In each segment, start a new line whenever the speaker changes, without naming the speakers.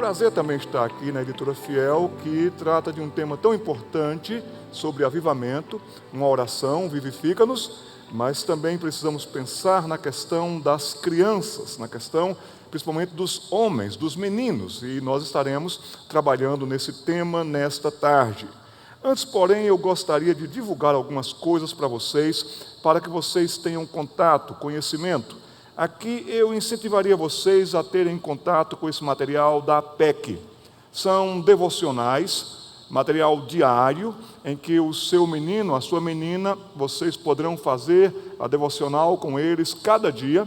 prazer também estar aqui na Editora Fiel, que trata de um tema tão importante sobre avivamento, uma oração, vivifica-nos, mas também precisamos pensar na questão das crianças, na questão principalmente dos homens, dos meninos, e nós estaremos trabalhando nesse tema nesta tarde. Antes, porém, eu gostaria de divulgar algumas coisas para que vocês tenham contato, conhecimento. Aqui eu incentivaria vocês a terem contato com esse material da APEC. São devocionais, material diário, em que o seu menino, a sua menina, vocês poderão fazer a devocional com eles cada dia.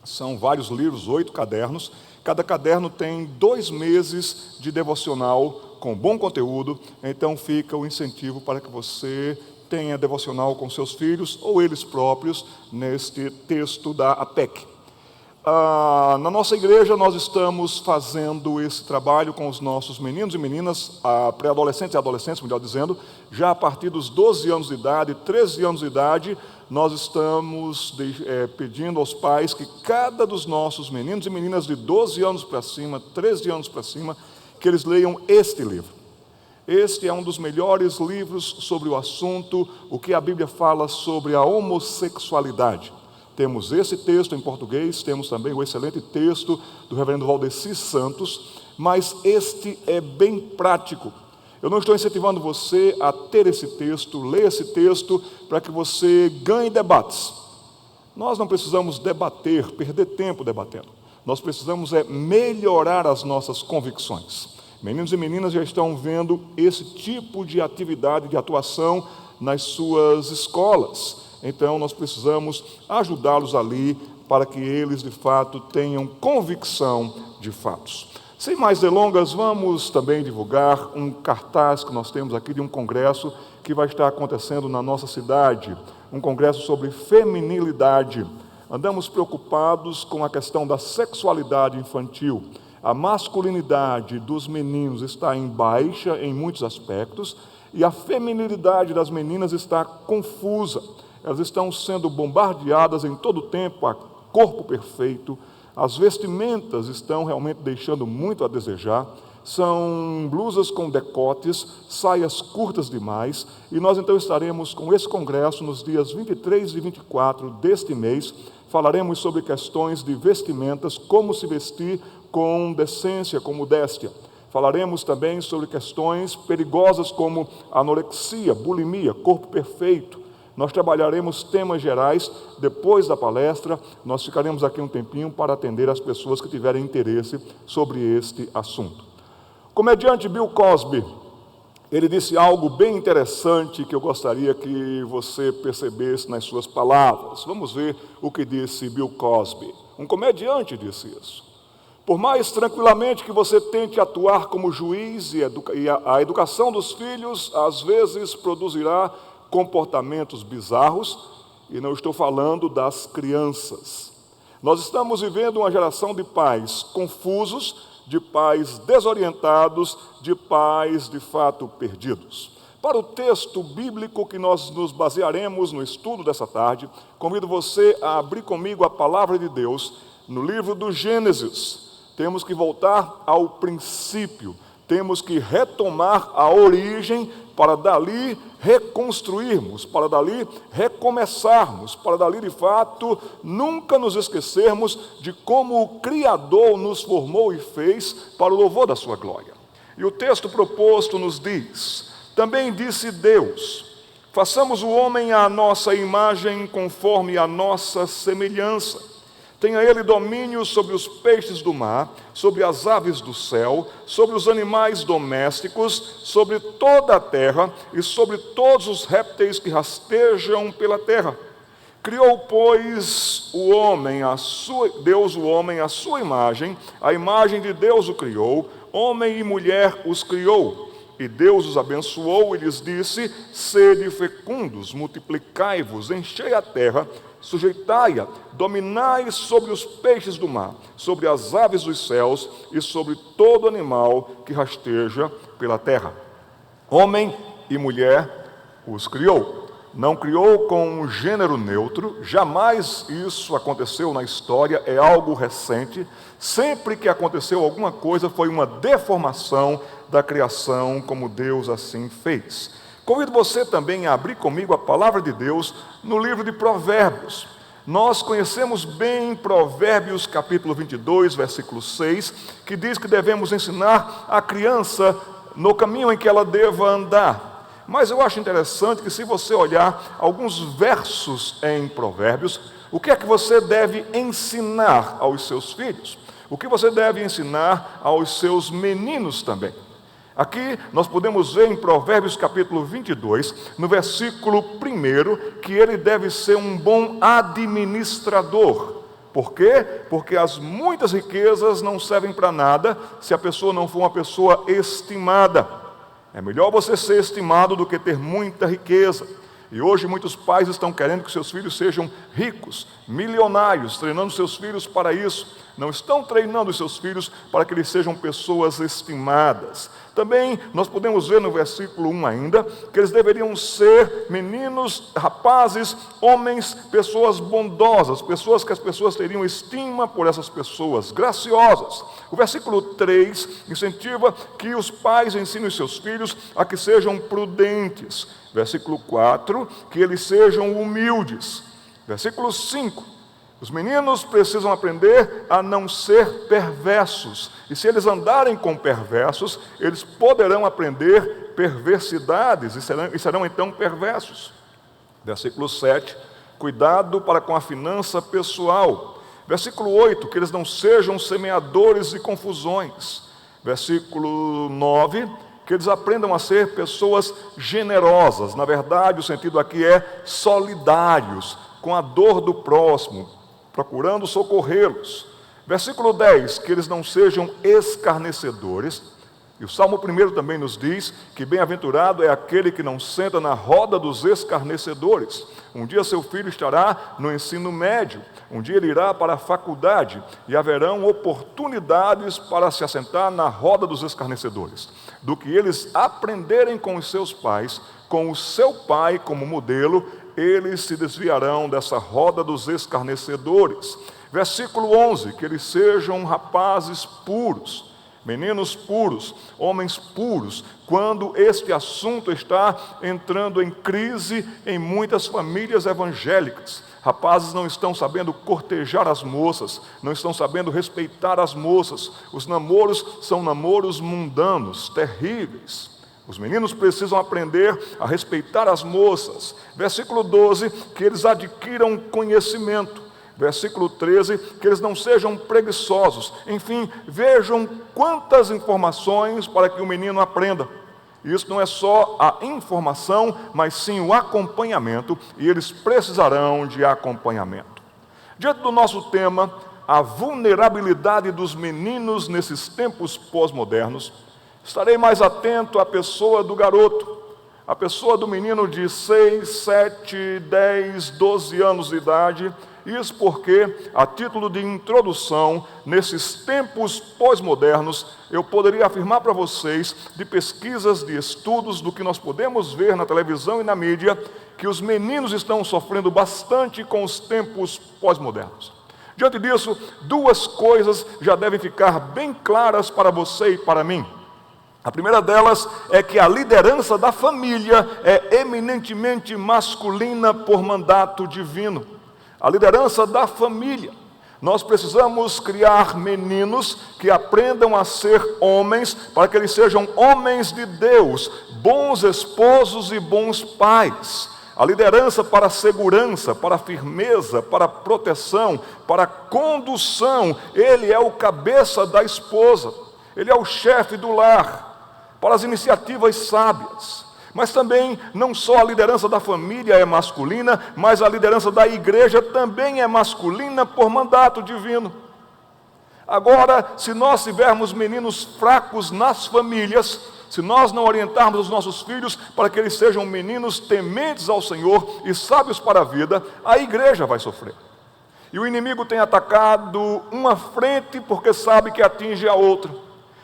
São vários livros, 8 cadernos. Cada caderno tem 2 meses de devocional com bom conteúdo, então fica o incentivo para que você tenha devocional com seus filhos ou eles próprios neste texto da APEC. Na nossa igreja nós estamos fazendo esse trabalho com os nossos meninos e meninas, pré-adolescentes e adolescentes, melhor dizendo, já a partir dos 12 anos de idade, 13 anos de idade, nós estamos pedindo aos pais que cada dos nossos meninos e meninas de 12 anos para cima, 13 anos para cima, que eles leiam este livro. Este é um dos melhores livros sobre o assunto, o que a Bíblia fala sobre a homossexualidade. Temos esse texto em português, temos também o excelente texto do reverendo Valdeci Santos, mas este é bem prático. Eu não estou incentivando você a ter esse texto, ler esse texto, para que você ganhe debates. Nós não precisamos debater, perder tempo debatendo. Nós precisamos melhorar as nossas convicções. Meninos e meninas já estão vendo esse tipo de atividade, de atuação nas suas escolas. Então, nós precisamos ajudá-los ali para que eles, de fato, tenham convicção de fatos. Sem mais delongas, vamos também divulgar um cartaz que nós temos aqui de um congresso que vai estar acontecendo na nossa cidade, um congresso sobre feminilidade. Andamos preocupados com a questão da sexualidade infantil. A masculinidade dos meninos está em baixa em muitos aspectos e a feminilidade das meninas está confusa. Elas estão sendo bombardeadas em todo o tempo a corpo perfeito. As vestimentas estão realmente deixando muito a desejar. São blusas com decotes, saias curtas demais. E nós então estaremos com esse congresso nos dias 23 e 24 deste mês. Falaremos sobre questões de vestimentas, como se vestir com decência, com modéstia. Falaremos também sobre questões perigosas como anorexia, bulimia, corpo perfeito. Nós trabalharemos temas gerais. Depois da palestra, nós ficaremos aqui um tempinho para atender as pessoas que tiverem interesse sobre este assunto. O comediante Bill Cosby, ele disse algo bem interessante que eu gostaria que você percebesse nas suas palavras. Vamos ver o que disse Bill Cosby. Um comediante disse isso. Por mais tranquilamente que você tente atuar como juiz e a educação dos filhos, às vezes produzirá comportamentos bizarros, e não estou falando das crianças. Nós estamos vivendo uma geração de pais confusos, de pais desorientados, de pais, de fato, perdidos. Para o texto bíblico que nós nos basearemos no estudo dessa tarde, convido você a abrir comigo a palavra de Deus no livro do Gênesis. Temos que voltar ao princípio, temos que retomar a origem para dali reconstruirmos, para dali recomeçarmos, para dali, de fato, nunca nos esquecermos de como o Criador nos formou e fez para o louvor da sua glória. E o texto proposto nos diz: também disse Deus, façamos o homem à nossa imagem, conforme a nossa semelhança. Tenha ele domínio sobre os peixes do mar, sobre as aves do céu, sobre os animais domésticos, sobre toda a terra e sobre todos os répteis que rastejam pela terra. Criou, pois, Deus o homem à sua imagem, a imagem de Deus o criou, homem e mulher os criou. E Deus os abençoou e lhes disse: sede fecundos, multiplicai-vos, enchei a terra, sujeitai-a, dominai sobre os peixes do mar, sobre as aves dos céus e sobre todo animal que rasteja pela terra. Homem e mulher os criou. não criou com um gênero neutro, jamais isso aconteceu na história, é algo recente. Sempre que aconteceu alguma coisa foi uma deformação da criação, como Deus assim fez. Convido você também a abrir comigo a palavra de Deus no livro de Provérbios. Nós conhecemos bem Provérbios capítulo 22, versículo 6, que diz que devemos ensinar a criança no caminho em que ela deva andar. Mas eu acho interessante que, se você olhar alguns versos em Provérbios, o que é que você deve ensinar aos seus filhos? O que você deve ensinar aos seus meninos também? Aqui nós podemos ver em Provérbios capítulo 22, no versículo 1, que ele deve ser um bom administrador. Por quê? Porque as muitas riquezas não servem para nada se a pessoa não for uma pessoa estimada. É melhor você ser estimado do que ter muita riqueza. E hoje muitos pais estão querendo que seus filhos sejam ricos, milionários, treinando seus filhos para isso. Não estão treinando os seus filhos para que eles sejam pessoas estimadas. Também nós podemos ver no versículo 1 ainda, que eles deveriam ser meninos, rapazes, homens, pessoas bondosas, pessoas que as pessoas teriam estima por essas pessoas, graciosas. O versículo 3 incentiva que os pais ensinem os seus filhos a que sejam prudentes. Versículo 4, que eles sejam humildes. Versículo 5, os meninos precisam aprender a não ser perversos. E se eles andarem com perversos, eles poderão aprender perversidades e serão então perversos. Versículo 7, cuidado para com a finança pessoal. Versículo 8, que eles não sejam semeadores de confusões. Versículo 9, que eles aprendam a ser pessoas generosas. Na verdade, o sentido aqui é solidários, com a dor do próximo, procurando socorrê-los. Versículo 10, que eles não sejam escarnecedores. E o Salmo 1 também nos diz que bem-aventurado é aquele que não senta na roda dos escarnecedores. Um dia seu filho estará no ensino médio, um dia ele irá para a faculdade, e haverão oportunidades para se assentar na roda dos escarnecedores. Do que eles aprenderem com os seus pais, com o seu pai como modelo, eles se desviarão dessa roda dos escarnecedores. Versículo 11, que eles sejam rapazes puros, meninos puros, homens puros, quando este assunto está entrando em crise em muitas famílias evangélicas. Rapazes não estão sabendo cortejar as moças, não estão sabendo respeitar as moças. Os namoros são namoros mundanos, terríveis. Os meninos precisam aprender a respeitar as moças. Versículo 12, que eles adquiram conhecimento. Versículo 13, que eles não sejam preguiçosos. Enfim, vejam quantas informações para que o menino aprenda. Isso não é só a informação, mas sim o acompanhamento, e eles precisarão de acompanhamento. Diante do nosso tema, a vulnerabilidade dos meninos nesses tempos pós-modernos, estarei mais atento à pessoa do garoto, à pessoa do menino de 6, 7, 10, 12 anos de idade. Isso porque, a título de introdução, nesses tempos pós-modernos, eu poderia afirmar para vocês, de pesquisas, de estudos, do que nós podemos ver na televisão e na mídia, que os meninos estão sofrendo bastante com os tempos pós-modernos. Diante disso, duas coisas já devem ficar bem claras para você e para mim. A primeira delas é que a liderança da família é eminentemente masculina por mandato divino. A liderança da família. Nós precisamos criar meninos que aprendam a ser homens, para que eles sejam homens de Deus, bons esposos e bons pais. A liderança para a segurança, para a firmeza, para a proteção, para a condução. Ele é o cabeça da esposa, ele é o chefe do lar, para as iniciativas sábias. Mas também, não só a liderança da família é masculina, mas a liderança da igreja também é masculina por mandato divino. Agora, se nós tivermos meninos fracos nas famílias, se nós não orientarmos os nossos filhos para que eles sejam meninos tementes ao Senhor e sábios para a vida, a igreja vai sofrer. E o inimigo tem atacado uma frente porque sabe que atinge a outra.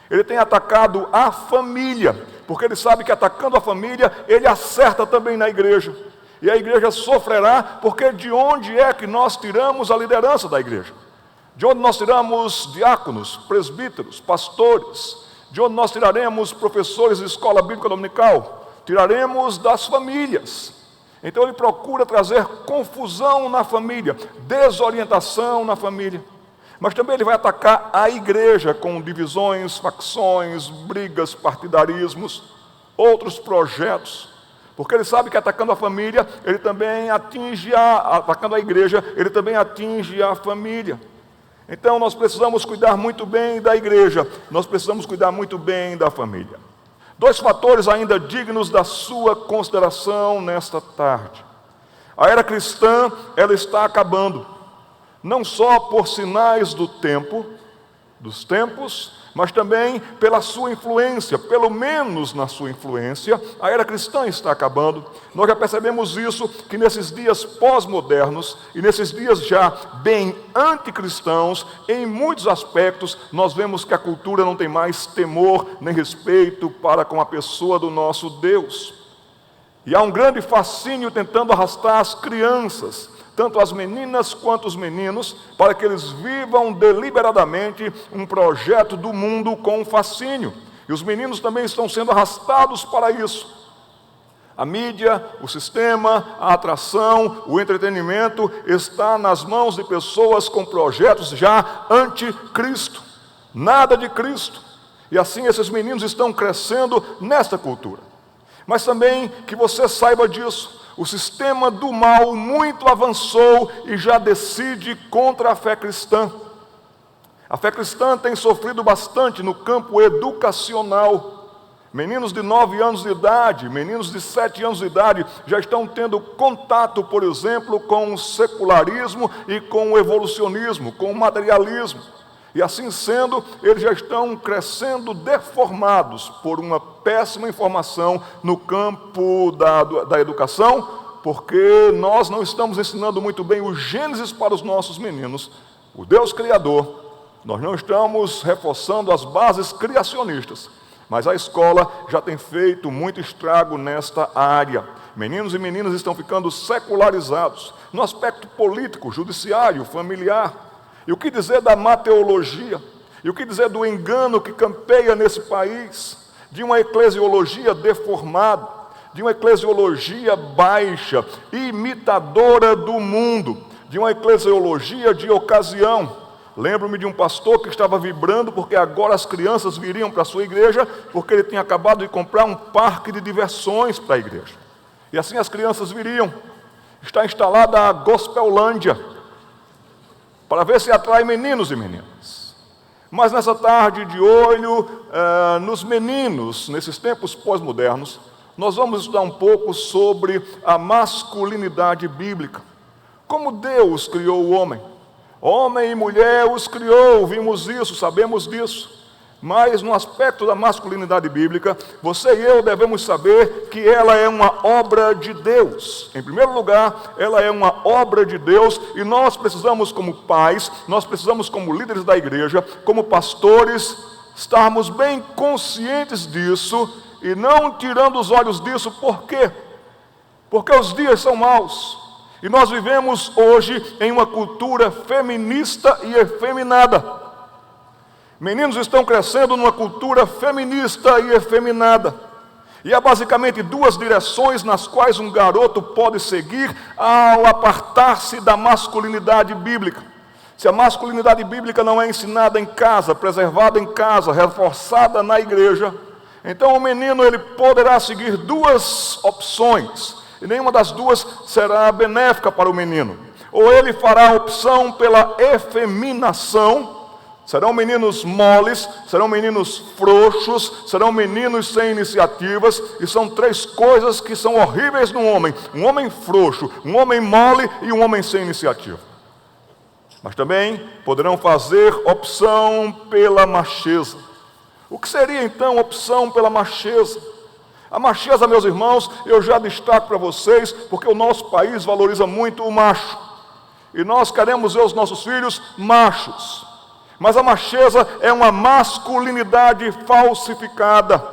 Ele tem atacado a família, porque ele sabe que atacando a família, ele acerta também na igreja. e a igreja sofrerá, porque de onde é que nós tiramos a liderança da igreja? De onde nós tiramos diáconos, presbíteros, pastores? De onde nós tiraremos professores de escola bíblica dominical? Tiraremos das famílias. Então ele procura trazer confusão na família, desorientação na família. Mas também ele vai atacar a igreja com divisões, facções, brigas, partidarismos, outros projetos. Porque ele sabe que atacando a família, ele também atacando a igreja, ele também atinge a família. Então nós precisamos cuidar muito bem da igreja, nós precisamos cuidar muito bem da família. 2 fatores ainda dignos da sua consideração nesta tarde. A era cristã, ela está acabando. Não só por sinais dos tempos, mas também pela sua influência, pelo menos na sua influência, a era cristã está acabando. Nós já percebemos isso, que nesses dias pós-modernos, e nesses dias já bem anticristãos, em muitos aspectos, nós vemos que a cultura não tem mais temor nem respeito para com a pessoa do nosso Deus. E há um grande fascínio tentando arrastar as crianças, tanto as meninas quanto os meninos, para que eles vivam deliberadamente um projeto do mundo com fascínio. E os meninos também estão sendo arrastados para isso. A mídia, o sistema, a atração, o entretenimento está nas mãos de pessoas com projetos já anticristo. Nada de Cristo. E assim esses meninos estão crescendo nesta cultura. Mas também que você saiba disso. O sistema do mal muito avançou e já decide contra a fé cristã. A fé cristã tem sofrido bastante no campo educacional. Meninos de 9 anos de idade, meninos de 7 anos de idade já estão tendo contato, por exemplo, com o secularismo e com o evolucionismo, com o materialismo. E assim sendo, eles já estão crescendo deformados por uma péssima informação no campo da educação, porque nós não estamos ensinando muito bem o Gênesis para os nossos meninos, o Deus Criador. Nós não estamos reforçando as bases criacionistas, mas a escola já tem feito muito estrago nesta área. Meninos e meninas estão ficando secularizados no aspecto político, judiciário, familiar. E o que dizer da má teologia? E o que dizer do engano que campeia nesse país? De uma eclesiologia deformada, de uma eclesiologia baixa, imitadora do mundo, de uma eclesiologia de ocasião. Lembro-me de um pastor que estava vibrando porque agora as crianças viriam para a sua igreja, porque ele tinha acabado de comprar um parque de diversões para a igreja. E assim as crianças viriam. Está instalada a Gospelândia, para ver se atrai meninos e meninas. Mas nessa tarde, de olho nos meninos, nesses tempos pós-modernos, nós vamos estudar um pouco sobre a masculinidade bíblica. Como Deus criou o homem. Homem e mulher os criou, vimos isso, sabemos disso. Mas no aspecto da masculinidade bíblica, você e eu devemos saber que ela é uma obra de Deus. Em primeiro lugar, ela é uma obra de Deus e nós precisamos, como pais, nós precisamos, como líderes da igreja, como pastores, estarmos bem conscientes disso e não tirando os olhos disso. Por quê? Porque os dias são maus e nós vivemos hoje em uma cultura feminista e efeminada. Meninos estão crescendo numa cultura feminista e efeminada. E há basicamente 2 direções nas quais um garoto pode seguir ao apartar-se da masculinidade bíblica. Se a masculinidade bíblica não é ensinada em casa, preservada em casa, reforçada na igreja, então o menino ele poderá seguir 2 opções. E nenhuma das 2 será benéfica para o menino. Ou ele fará a opção pela efeminação. Serão meninos moles, serão meninos frouxos, serão meninos sem iniciativas, e são 3 coisas que são horríveis no homem: um homem frouxo, um homem mole e um homem sem iniciativa. Mas também poderão fazer opção pela macheza. O que seria então opção pela macheza? A macheza, meus irmãos, eu já destaco para vocês, porque o nosso país valoriza muito o macho, e nós queremos ver os nossos filhos machos. Mas a macheza é uma masculinidade falsificada.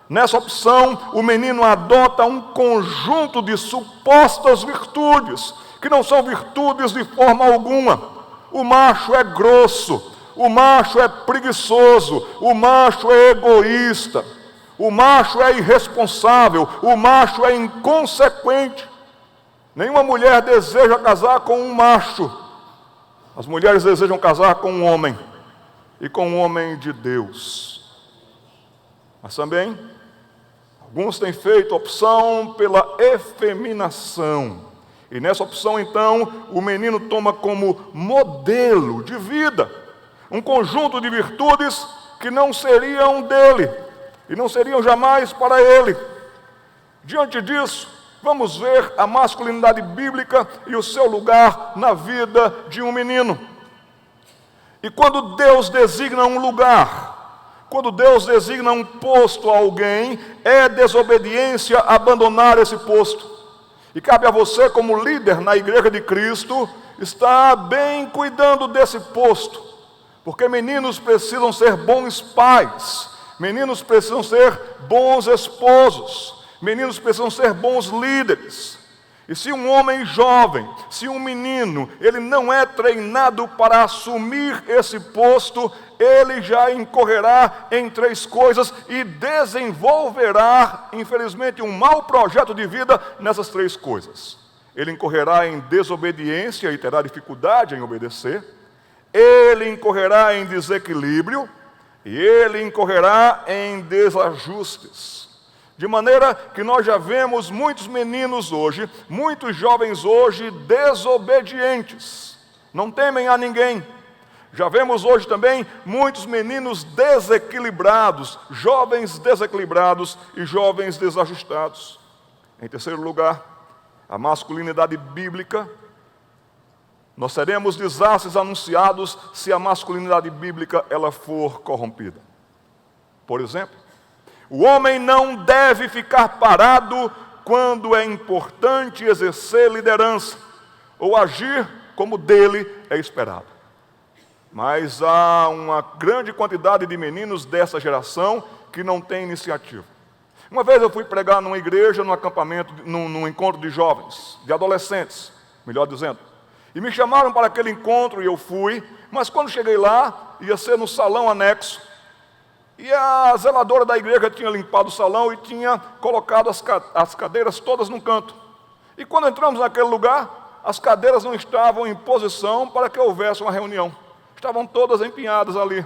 Nessa opção, o menino adota um conjunto de supostas virtudes, que não são virtudes de forma alguma. O macho é grosso, o macho é preguiçoso, o macho é egoísta, o macho é irresponsável, o macho é inconsequente. Nenhuma mulher deseja casar com um macho. As mulheres desejam casar com um homem, e com um homem de Deus. Mas também, alguns têm feito opção pela efeminação. E nessa opção, então, o menino toma como modelo de vida um conjunto de virtudes que não seriam dele e não seriam jamais para ele. Diante disso, vamos ver a masculinidade bíblica e o seu lugar na vida de um menino. E quando Deus designa um lugar, quando Deus designa um posto a alguém, é desobediência abandonar esse posto. E cabe a você, como líder na Igreja de Cristo, estar bem cuidando desse posto. Porque meninos precisam ser bons pais, meninos precisam ser bons esposos, meninos precisam ser bons líderes. E se um homem jovem, se um menino, ele não é treinado para assumir esse posto, ele já incorrerá em 3 coisas e desenvolverá, infelizmente, um mau projeto de vida nessas 3 coisas. Ele incorrerá em desobediência e terá dificuldade em obedecer, ele incorrerá em desequilíbrio e ele incorrerá em desajustes. De maneira que nós já vemos muitos meninos hoje, muitos jovens hoje desobedientes, não temem a ninguém. Já vemos hoje também muitos meninos desequilibrados, jovens desequilibrados e jovens desajustados. Em terceiro lugar, a masculinidade bíblica. Nós teremos desastres anunciados se a masculinidade bíblica ela for corrompida. Por exemplo, o homem não deve ficar parado quando é importante exercer liderança ou agir como dele é esperado. Mas há uma grande quantidade de meninos dessa geração que não tem iniciativa. Uma vez eu fui pregar numa igreja, num acampamento, num encontro de jovens, de adolescentes, melhor dizendo. E me chamaram para aquele encontro e eu fui, mas quando cheguei lá, ia ser no salão anexo. E a zeladora da igreja tinha limpado o salão e tinha colocado as cadeiras todas num canto. E quando entramos naquele lugar, as cadeiras não estavam em posição para que houvesse uma reunião. Estavam todas empenhadas ali.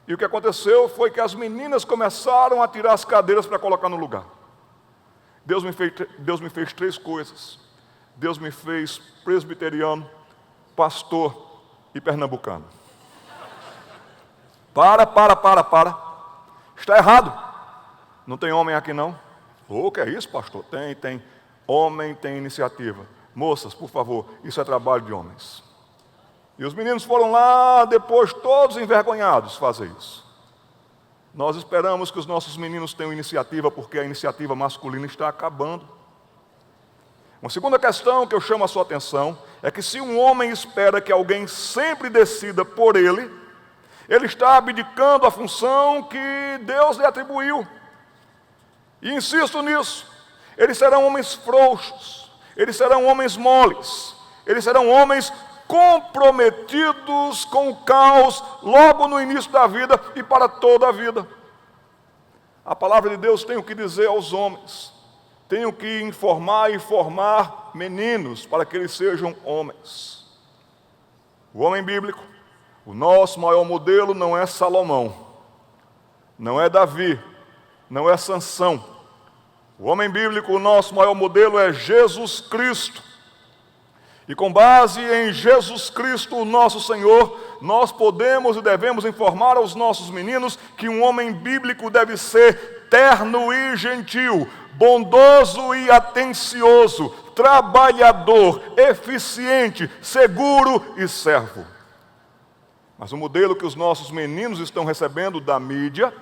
E o que aconteceu foi que as meninas começaram a tirar as cadeiras para colocar no lugar. Deus me fez 3 coisas. Deus me fez presbiteriano, pastor e pernambucano. Para. Está errado. Não tem homem aqui não? O que é isso, pastor? Tem. Homem tem iniciativa. Moças, por favor, isso é trabalho de homens. E os meninos foram lá, depois todos envergonhados fazer isso. Nós esperamos que os nossos meninos tenham iniciativa, porque a iniciativa masculina está acabando. Uma segunda questão que eu chamo a sua atenção é que se um homem espera que alguém sempre decida por ele, ele está abdicando a função que Deus lhe atribuiu. E insisto nisso, eles serão homens frouxos, eles serão homens moles, eles serão homens comprometidos com o caos logo no início da vida e para toda a vida. A palavra de Deus tem o que dizer aos homens, tem o que informar e formar meninos para que eles sejam homens. O homem bíblico, o nosso maior modelo não é Salomão, não é Davi, não é Sansão. O homem bíblico, o nosso maior modelo é Jesus Cristo. E com base em Jesus Cristo, o nosso Senhor, nós podemos e devemos informar aos nossos meninos que um homem bíblico deve ser terno e gentil, bondoso e atencioso, trabalhador, eficiente, seguro e servo. Mas o modelo que os nossos meninos estão recebendo da mídia,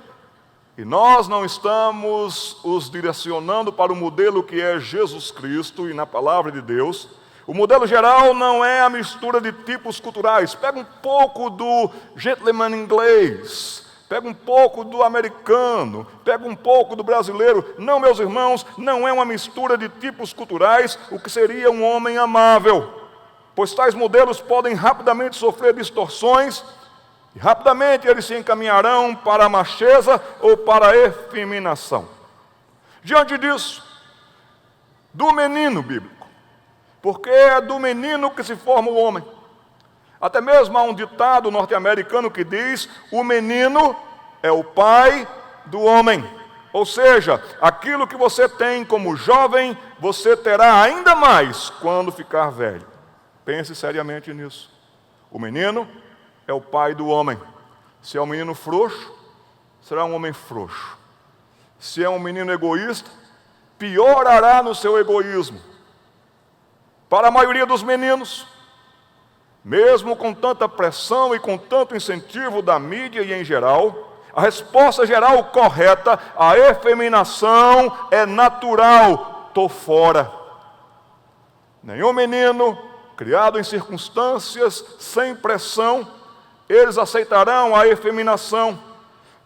e nós não estamos os direcionando para o modelo que é Jesus Cristo e na palavra de Deus. O modelo geral não é a mistura de tipos culturais. Pega um pouco do gentleman inglês, pega um pouco do americano, pega um pouco do brasileiro. Não, meus irmãos, não é uma mistura de tipos culturais, o que seria um homem amável, pois tais modelos podem rapidamente sofrer distorções, e rapidamente eles se encaminharão para a macheza ou para a efeminação. Diante disso, do menino bíblico, porque é do menino que se forma o homem. Até mesmo há um ditado norte-americano que diz: o menino é o pai do homem. Ou seja, aquilo que você tem como jovem, você terá ainda mais quando ficar velho. Pense seriamente nisso. O menino é o pai do homem. Se é um menino frouxo, será um homem frouxo. Se é um menino egoísta, piorará no seu egoísmo. Para a maioria dos meninos, mesmo com tanta pressão e com tanto incentivo da mídia e em geral, a resposta geral correta, a efeminação é natural, tô fora. Nenhum menino criado em circunstâncias sem pressão, eles aceitarão a efeminação.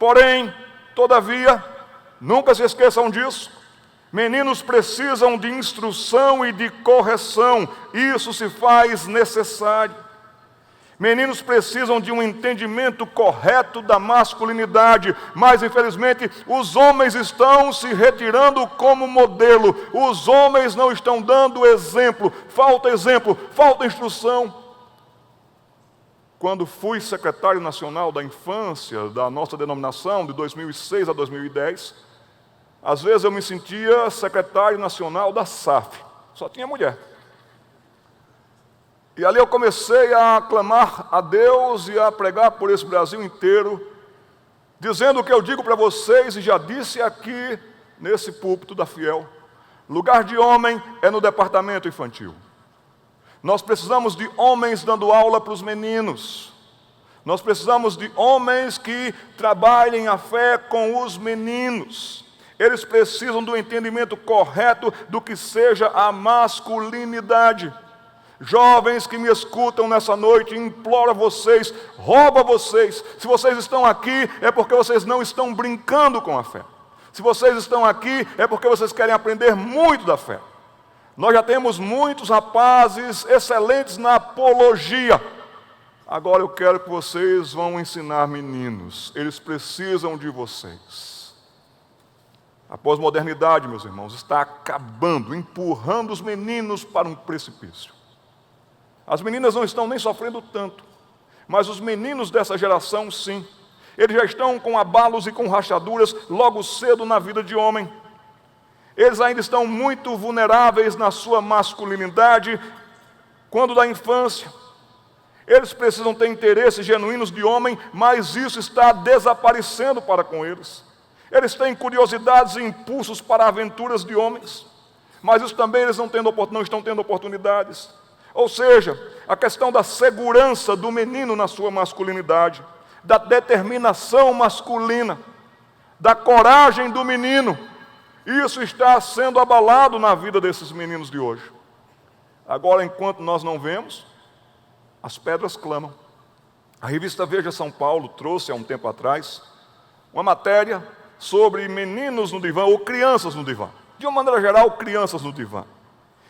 Porém, todavia, nunca se esqueçam disso, meninos precisam de instrução e de correção, isso se faz necessário. Meninos precisam de um entendimento correto da masculinidade, mas infelizmente os homens estão se retirando como modelo, os homens não estão dando exemplo, falta instrução. Quando fui secretário nacional da infância da nossa denominação, de 2006 a 2010, às vezes eu me sentia secretário nacional da SAF, só tinha mulher. E ali eu comecei a clamar a Deus e a pregar por esse Brasil inteiro, dizendo o que eu digo para vocês e já disse aqui nesse púlpito da Fiel: lugar de homem é no departamento infantil. Nós precisamos de homens dando aula para os meninos. Nós precisamos de homens que trabalhem a fé com os meninos. Eles precisam do entendimento correto do que seja a masculinidade. Jovens que me escutam nessa noite, imploro a vocês, roubo a vocês. Se vocês estão aqui, é porque vocês não estão brincando com a fé. Se vocês estão aqui, é porque vocês querem aprender muito da fé. Nós já temos muitos rapazes excelentes na apologia. Agora eu quero que vocês vão ensinar meninos. Eles precisam de vocês. A pós-modernidade, meus irmãos, está acabando, empurrando os meninos para um precipício. As meninas não estão nem sofrendo tanto, mas os meninos dessa geração, sim. Eles já estão com abalos e com rachaduras logo cedo na vida de homem. Eles ainda estão muito vulneráveis na sua masculinidade quando da infância. Eles precisam ter interesses genuínos de homem, mas isso está desaparecendo para com eles. Eles têm curiosidades e impulsos para aventuras de homens, mas isso também eles não estão tendo oportunidades. Ou seja, a questão da segurança do menino na sua masculinidade, da determinação masculina, da coragem do menino, isso está sendo abalado na vida desses meninos de hoje. Agora, enquanto nós não vemos, as pedras clamam. A revista Veja São Paulo trouxe há um tempo atrás uma matéria sobre meninos no divã ou crianças no divã. De uma maneira geral, crianças no divã.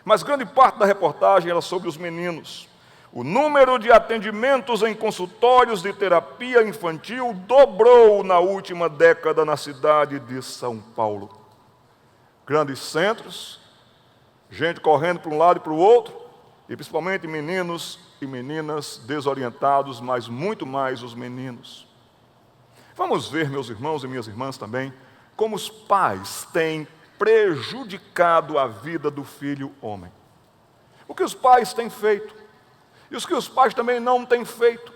Mas grande parte da reportagem era sobre os meninos. O número de atendimentos em consultórios de terapia infantil dobrou na última década na cidade de São Paulo. Grandes centros, gente correndo para um lado e para o outro, e principalmente meninos e meninas desorientados, mas muito mais os meninos. Vamos ver, meus irmãos e minhas irmãs também, como os pais têm prejudicado a vida do filho homem. O que os pais têm feito, e os que os pais também não têm feito,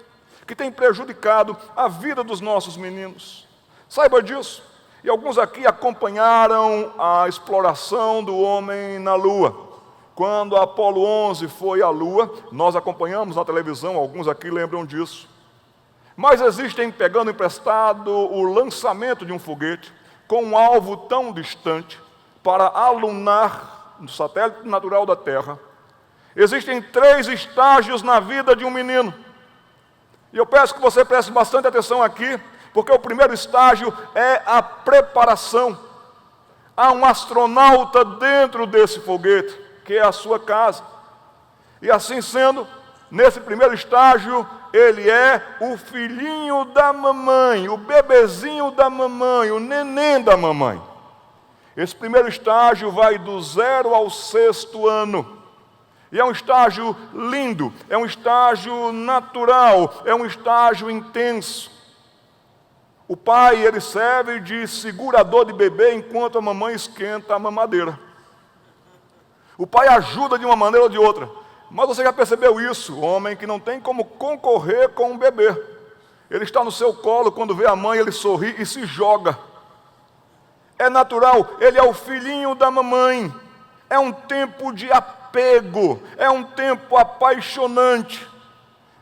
que tem prejudicado a vida dos nossos meninos. Saiba disso. E alguns aqui acompanharam a exploração do homem na Lua. Quando a Apolo 11 foi à Lua, nós acompanhamos na televisão, alguns aqui lembram disso. Mas existem, pegando emprestado, o lançamento de um foguete com um alvo tão distante para alunar no satélite natural da Terra. Existem 3 estágios na vida de um menino. E eu peço que você preste bastante atenção aqui, Porque o primeiro estágio é a preparação. Há um astronauta dentro desse foguete, que é a sua casa. E assim sendo, nesse primeiro estágio, ele é o filhinho da mamãe, o bebezinho da mamãe, o neném da mamãe. Esse primeiro estágio vai do 0 ao 6º ano. E é um estágio lindo, é um estágio natural, é um estágio intenso. O pai, ele serve de segurador de bebê enquanto a mamãe esquenta a mamadeira. O pai ajuda de uma maneira ou de outra. Mas você já percebeu isso, homem que não tem como concorrer com um bebê. Ele está no seu colo, quando vê a mãe, ele sorri e se joga. É natural, ele é o filhinho da mamãe. É um tempo de apego, é um tempo apaixonante.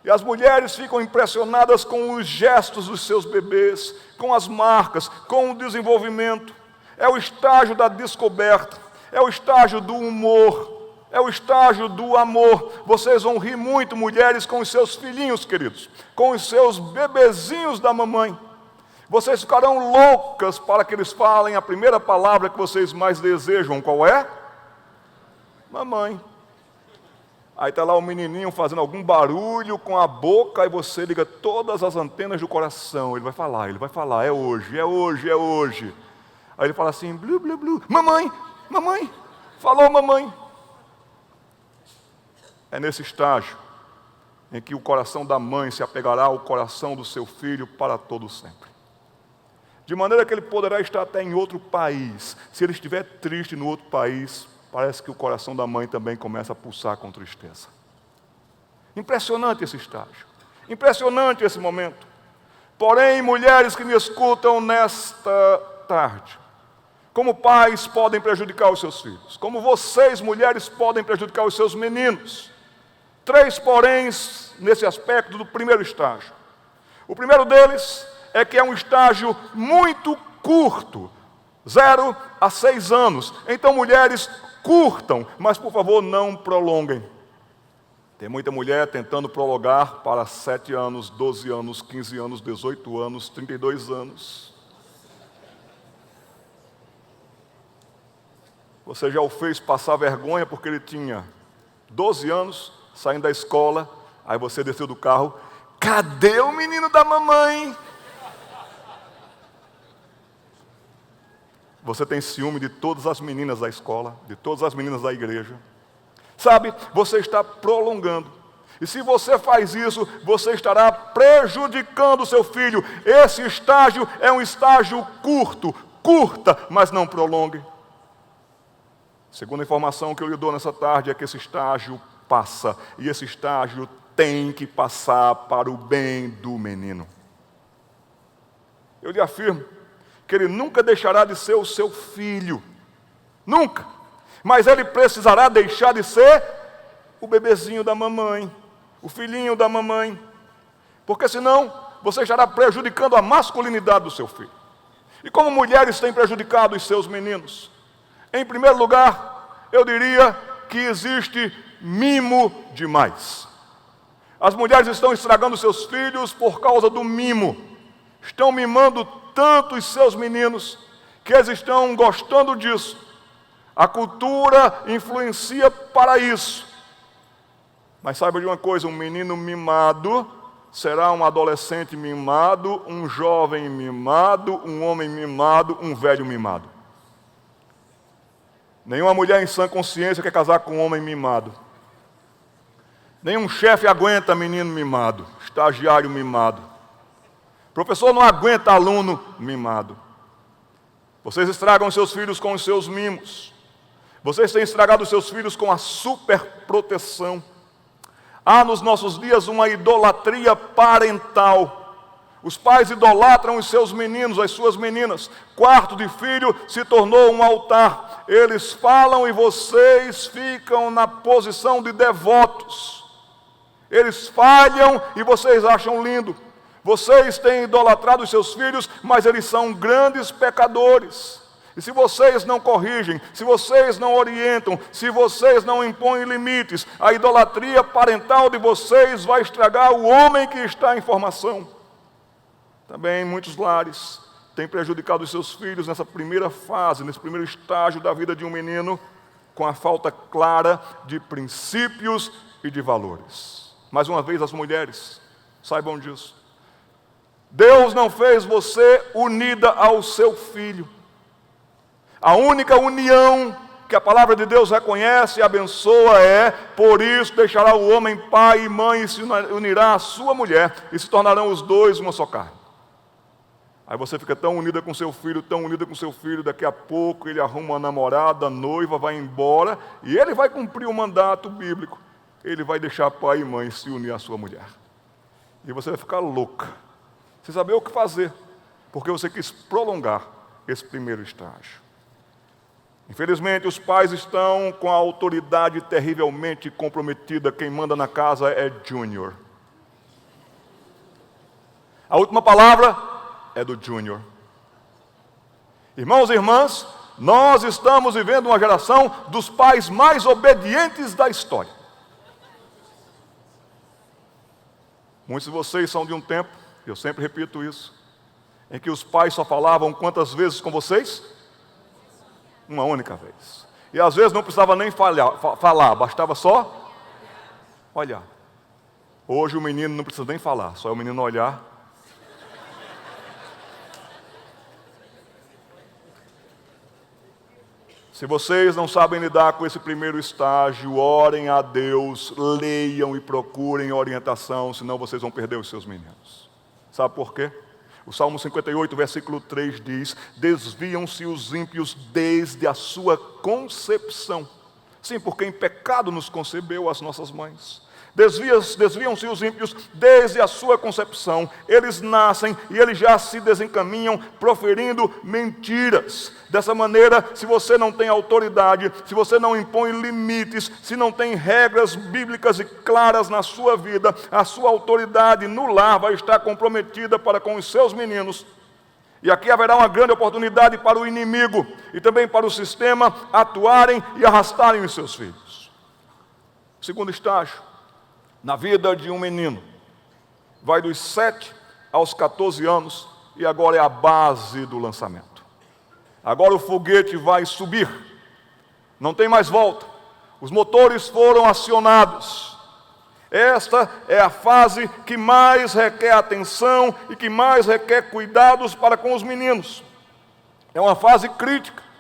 E as mulheres ficam impressionadas com os gestos dos seus bebês, com as marcas, com o desenvolvimento. É o estágio da descoberta, é o estágio do humor, é o estágio do amor. Vocês vão rir muito, mulheres, com os seus filhinhos, queridos, com os seus bebezinhos da mamãe. Vocês ficarão loucas para que eles falem a primeira palavra que vocês mais desejam. Qual é? Mamãe. Aí está lá o menininho fazendo algum barulho com a boca, aí você liga todas as antenas do coração. Ele vai falar, é hoje, é hoje, é hoje. Aí ele fala assim, blu, blu, blu, mamãe, mamãe, falou mamãe. É nesse estágio em que o coração da mãe se apegará ao coração do seu filho para todo sempre. De maneira que ele poderá estar até em outro país. Se ele estiver triste no outro país, parece que o coração da mãe também começa a pulsar com tristeza. Impressionante esse estágio. Impressionante esse momento. Porém, mulheres que me escutam nesta tarde, como pais podem prejudicar os seus filhos, como vocês, mulheres, podem prejudicar os seus meninos. 3 poréns nesse aspecto do primeiro estágio. O primeiro deles é que é um estágio muito curto, 0 a 6 anos. Então, mulheres, curtam, mas por favor não prolonguem. Tem muita mulher tentando prolongar para 7 anos, 12 anos, 15 anos, 18 anos, 32 anos. Você já o fez passar vergonha porque ele tinha 12 anos, saindo da escola, aí você desceu do carro, cadê o menino da mamãe? Você tem ciúme de todas as meninas da escola, de todas as meninas da igreja. Sabe, você está prolongando. E se você faz isso, você estará prejudicando o seu filho. Esse estágio é um estágio curto, curta, mas não prolongue. Segunda informação que eu lhe dou nessa tarde é que esse estágio passa. E esse estágio tem que passar para o bem do menino. Eu lhe afirmo que ele nunca deixará de ser o seu filho. Nunca. Mas ele precisará deixar de ser o bebezinho da mamãe, o filhinho da mamãe. Porque senão você estará prejudicando a masculinidade do seu filho. E como mulheres têm prejudicado os seus meninos? Em primeiro lugar, eu diria que existe mimo demais. As mulheres estão estragando seus filhos por causa do mimo. Estão mimando tanto os seus meninos que eles estão gostando disso. A cultura influencia para isso. Mas saiba de uma coisa, um menino mimado será um adolescente mimado, um jovem mimado, um homem mimado, um velho mimado. Nenhuma mulher em sã consciência quer casar com um homem mimado. Nenhum chefe aguenta menino mimado, estagiário mimado. Professor não aguenta aluno mimado. Vocês estragam seus filhos com os seus mimos. Vocês têm estragado seus filhos com a superproteção. Há nos nossos dias uma idolatria parental. Os pais idolatram os seus meninos, as suas meninas. Quarto de filho se tornou um altar. Eles falam e vocês ficam na posição de devotos. Eles falham e vocês acham lindo. Vocês têm idolatrado os seus filhos, mas eles são grandes pecadores. E se vocês não corrigem, se vocês não orientam, se vocês não impõem limites, a idolatria parental de vocês vai estragar o homem que está em formação. Também muitos lares têm prejudicado os seus filhos nessa primeira fase, nesse primeiro estágio da vida de um menino, com a falta clara de princípios e de valores. Mais uma vez, as mulheres, saibam disso. Deus não fez você unida ao seu filho. A única união que a palavra de Deus reconhece e abençoa é: por isso deixará o homem pai e mãe e se unirá à sua mulher, e se tornarão os dois uma só carne. Aí você fica tão unida com seu filho, tão unida com seu filho, daqui a pouco ele arruma uma namorada, noiva, vai embora, e ele vai cumprir o mandato bíblico. Ele vai deixar pai e mãe se unir à sua mulher. E você vai ficar louca, sem saber o que fazer, porque você quis prolongar esse primeiro estágio. Infelizmente, os pais estão com a autoridade terrivelmente comprometida. Quem manda na casa é Júnior. A última palavra é do Júnior. Irmãos e irmãs, nós estamos vivendo uma geração dos pais mais obedientes da história. Muitos de vocês são de um tempo, eu sempre repito isso, em que os pais só falavam quantas vezes com vocês? Uma única vez. E às vezes não precisava nem falar, bastava só olhar. Hoje o menino não precisa nem falar, só é o menino olhar. Se vocês não sabem lidar com esse primeiro estágio, orem a Deus, leiam e procurem orientação, senão vocês vão perder os seus meninos. Sabe por quê? O Salmo 58, versículo 3 diz: desviam-se os ímpios desde a sua concepção. Sim, porque em pecado nos concebeu as nossas mães. Desviam-se os ímpios desde a sua concepção. Eles nascem e eles já se desencaminham proferindo mentiras. Dessa maneira, se você não tem autoridade, se você não impõe limites, se não tem regras bíblicas e claras na sua vida, a sua autoridade no lar vai estar comprometida para com os seus meninos. E aqui haverá uma grande oportunidade para o inimigo e também para o sistema atuarem e arrastarem os seus filhos. Segundo estágio na vida de um menino, vai dos 7 aos 14 anos, e agora é a base do lançamento. Agora o foguete vai subir, não tem mais volta, os motores foram acionados. Esta é a fase que mais requer atenção e que mais requer cuidados para com os meninos. É uma fase crítica.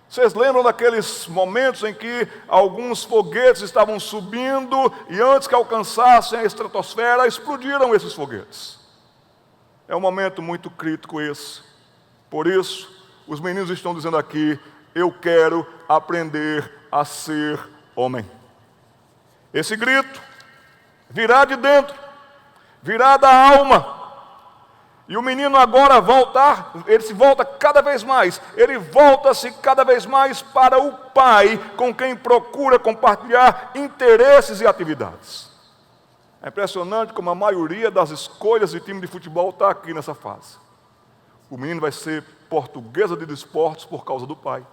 Vocês lembram daqueles momentos em que alguns foguetes estavam subindo e antes que alcançassem a estratosfera, explodiram esses foguetes? É um momento muito crítico esse. Por isso, os meninos estão dizendo aqui: eu quero aprender a ser homem. Esse grito virá de dentro, virá da alma. E o menino agora ele se volta cada vez mais, ele volta-se cada vez mais para o pai, com quem procura compartilhar interesses e atividades. É impressionante como a maioria das escolhas de time de futebol está aqui nessa fase. O menino vai ser Portuguesa de Desportos por causa do pai.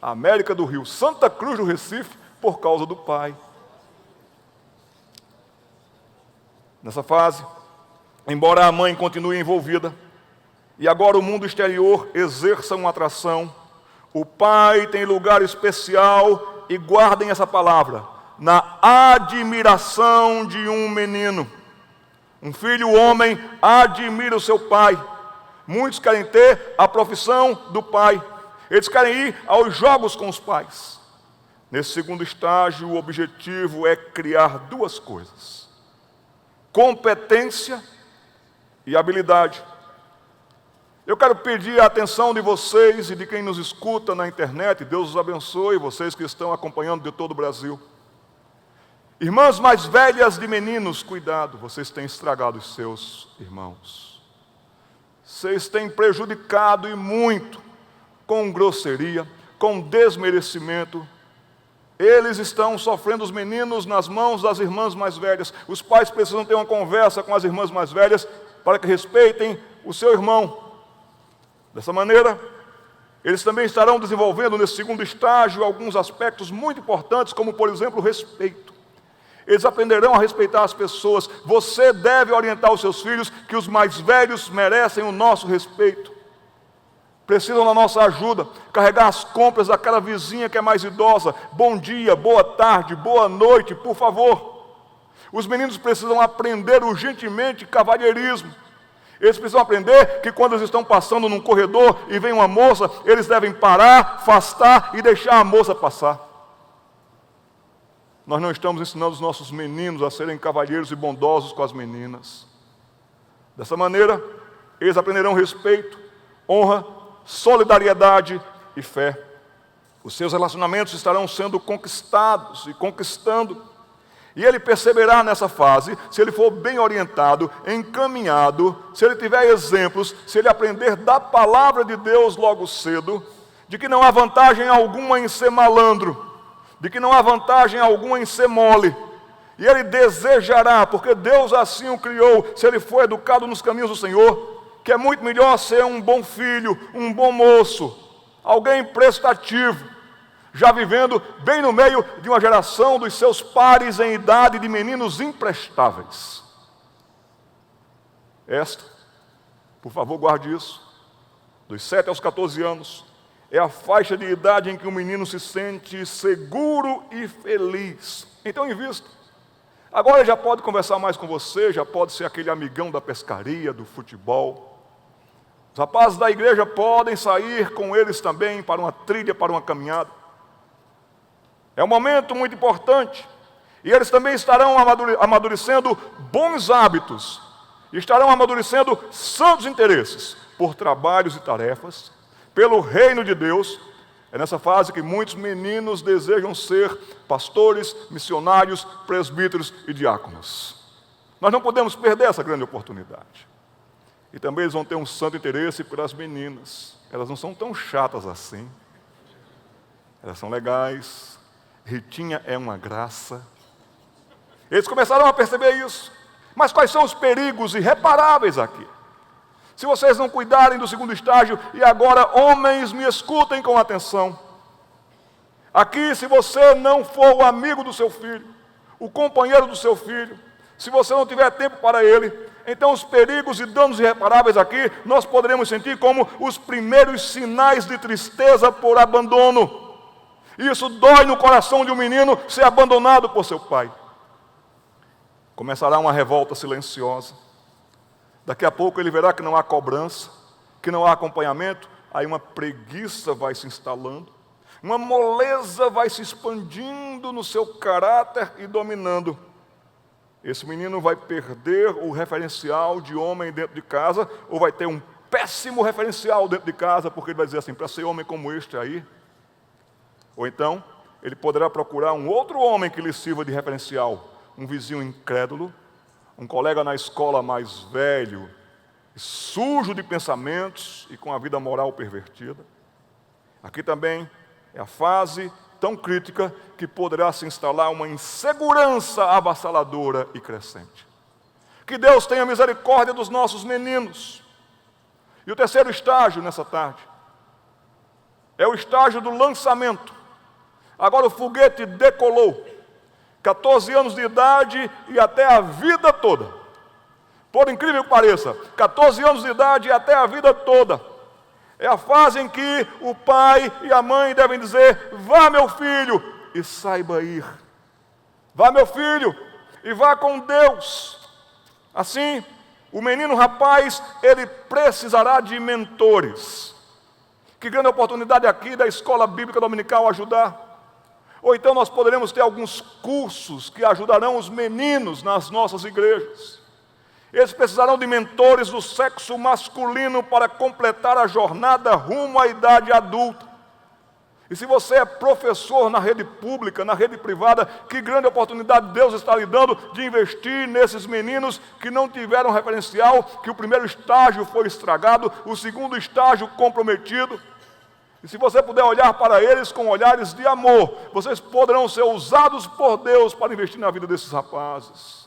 América do Rio, Santa Cruz do Recife por causa do pai. Nessa fase, embora a mãe continue envolvida, e agora o mundo exterior exerça uma atração, o pai tem lugar especial, e guardem essa palavra, na admiração de um menino. Um filho homem admira o seu pai. Muitos querem ter a profissão do pai. Eles querem ir aos jogos com os pais. Nesse segundo estágio, o objetivo é criar duas coisas: competência e habilidade. Eu quero pedir a atenção de vocês e de quem nos escuta na internet. Deus os abençoe, vocês que estão acompanhando de todo o Brasil. Irmãs mais velhas de meninos, cuidado, vocês têm estragado os seus irmãos. Vocês têm prejudicado e muito, com grosseria, com desmerecimento. Eles estão sofrendo, os meninos, nas mãos das irmãs mais velhas. Os pais precisam ter uma conversa com as irmãs mais velhas para que respeitem o seu irmão. Dessa maneira, eles também estarão desenvolvendo nesse segundo estágio alguns aspectos muito importantes, como por exemplo o respeito. Eles aprenderão a respeitar as pessoas. Você deve orientar os seus filhos que os mais velhos merecem o nosso respeito. Precisam da nossa ajuda, carregar as compras daquela vizinha que é mais idosa. Bom dia, boa tarde, boa noite, por favor. Os meninos precisam aprender urgentemente cavalheirismo. Eles precisam aprender que quando eles estão passando num corredor e vem uma moça, eles devem parar, afastar e deixar a moça passar. Nós não estamos ensinando os nossos meninos a serem cavalheiros e bondosos com as meninas. Dessa maneira, eles aprenderão respeito, honra, solidariedade e fé. Os seus relacionamentos estarão sendo conquistados e conquistando. E ele perceberá nessa fase, se ele for bem orientado, encaminhado, se ele tiver exemplos, se ele aprender da palavra de Deus logo cedo, de que não há vantagem alguma em ser malandro, de que não há vantagem alguma em ser mole. E ele desejará, porque Deus assim o criou, se ele for educado nos caminhos do Senhor, que é muito melhor ser um bom filho, um bom moço, alguém prestativo, já vivendo bem no meio de uma geração dos seus pares em idade de meninos imprestáveis. Esta, por favor, guarde isso, dos 7 aos 14 anos, é a faixa de idade em que o menino se sente seguro e feliz. Então, invista. Agora ele já pode conversar mais com você, já pode ser aquele amigão da pescaria, do futebol. Os rapazes da igreja podem sair com eles também para uma trilha, para uma caminhada. É um momento muito importante. E eles também estarão amadurecendo bons hábitos. Estarão amadurecendo santos interesses por trabalhos e tarefas, pelo reino de Deus. É nessa fase que muitos meninos desejam ser pastores, missionários, presbíteros e diáconos. Nós não podemos perder essa grande oportunidade. E também eles vão ter um santo interesse pelas meninas. Elas não são tão chatas assim. Elas são legais. Ritinha é uma graça. Eles começaram a perceber isso. Mas quais são os perigos irreparáveis aqui? Se vocês não cuidarem do segundo estágio, e agora, homens, me escutem com atenção. Aqui, se você não for o amigo do seu filho, o companheiro do seu filho, se você não tiver tempo para ele, então os perigos e danos irreparáveis aqui, nós poderemos sentir como os primeiros sinais de tristeza por abandono. Isso dói no coração de um menino ser abandonado por seu pai. Começará uma revolta silenciosa. Daqui a pouco ele verá que não há cobrança, que não há acompanhamento, aí uma preguiça vai se instalando, uma moleza vai se expandindo no seu caráter e dominando. Esse menino vai perder o referencial de homem dentro de casa, ou vai ter um péssimo referencial dentro de casa, porque ele vai dizer assim, para ser homem como este aí. Ou então, ele poderá procurar um outro homem que lhe sirva de referencial, um vizinho incrédulo, um colega na escola mais velho, sujo de pensamentos e com a vida moral pervertida. Aqui também é a fase tão crítica que poderá se instalar uma insegurança avassaladora e crescente. Que Deus tenha misericórdia dos nossos meninos. E o terceiro estágio nessa tarde é o estágio do lançamento. Agora o foguete decolou. 14 anos de idade e até a vida toda. Por incrível que pareça, 14 anos de idade e até a vida toda. É a fase em que o pai e a mãe devem dizer, vá meu filho, e saiba ir. Vá meu filho, e vá com Deus. Assim, o menino rapaz, ele precisará de mentores. Que grande oportunidade aqui da Escola Bíblica Dominical ajudar. Ou então nós poderemos ter alguns cursos que ajudarão os meninos nas nossas igrejas. Eles precisarão de mentores do sexo masculino para completar a jornada rumo à idade adulta. E se você é professor na rede pública, na rede privada, que grande oportunidade Deus está lhe dando de investir nesses meninos que não tiveram referencial, que o primeiro estágio foi estragado, o segundo estágio comprometido. E se você puder olhar para eles com olhares de amor, vocês poderão ser usados por Deus para investir na vida desses rapazes.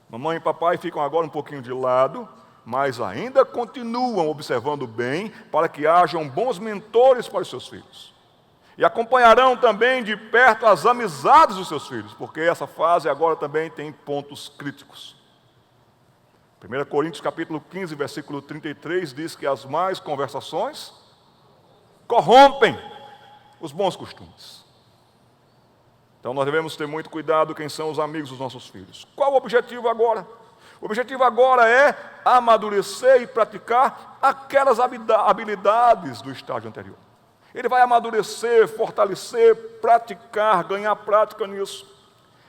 Mamãe e papai ficam agora um pouquinho de lado, mas ainda continuam observando bem para que hajam bons mentores para os seus filhos. E acompanharão também de perto as amizades dos seus filhos, porque essa fase agora também tem pontos críticos. 1 Coríntios capítulo 15, versículo 33 diz que as más conversações corrompem os bons costumes. Então nós devemos ter muito cuidado quem são os amigos dos nossos filhos. Qual o objetivo agora? O objetivo agora é amadurecer e praticar aquelas habilidades do estágio anterior. Ele vai amadurecer, fortalecer, praticar, ganhar prática nisso.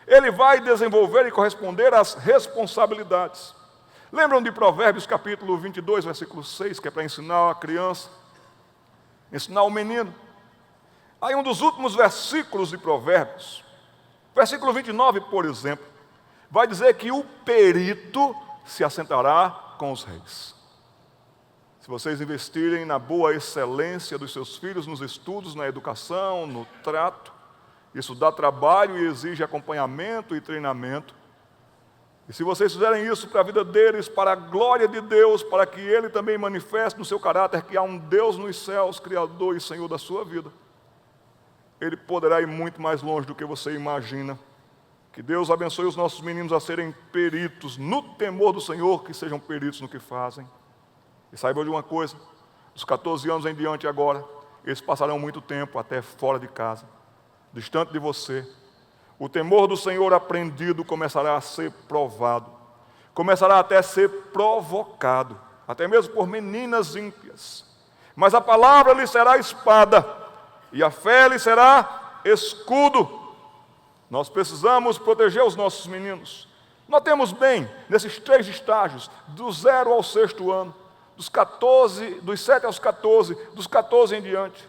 Ele vai desenvolver e corresponder às responsabilidades. Lembram de Provérbios capítulo 22, versículo 6, que é para ensinar a criança, ensinar o menino? Aí um dos últimos versículos de Provérbios, versículo 29, por exemplo, vai dizer que o perito se assentará com os reis. Se vocês investirem na boa excelência dos seus filhos, nos estudos, na educação, no trato, isso dá trabalho e exige acompanhamento e treinamento. E se vocês fizerem isso para a vida deles, para a glória de Deus, para que Ele também manifeste no seu caráter que há um Deus nos céus, Criador e Senhor da sua vida, Ele poderá ir muito mais longe do que você imagina. Que Deus abençoe os nossos meninos a serem peritos no temor do Senhor, que sejam peritos no que fazem. E saibam de uma coisa, dos 14 anos em diante agora, eles passarão muito tempo até fora de casa, distante de você. O temor do Senhor aprendido começará a ser provado, começará até a ser provocado, até mesmo por meninas ímpias. Mas a palavra lhe será espada, e a fé lhe será escudo. Nós precisamos proteger os nossos meninos. Notemos bem, nesses 3 estágios, do 0 ao 6º ano, dos 7 aos 14, dos 14 em diante,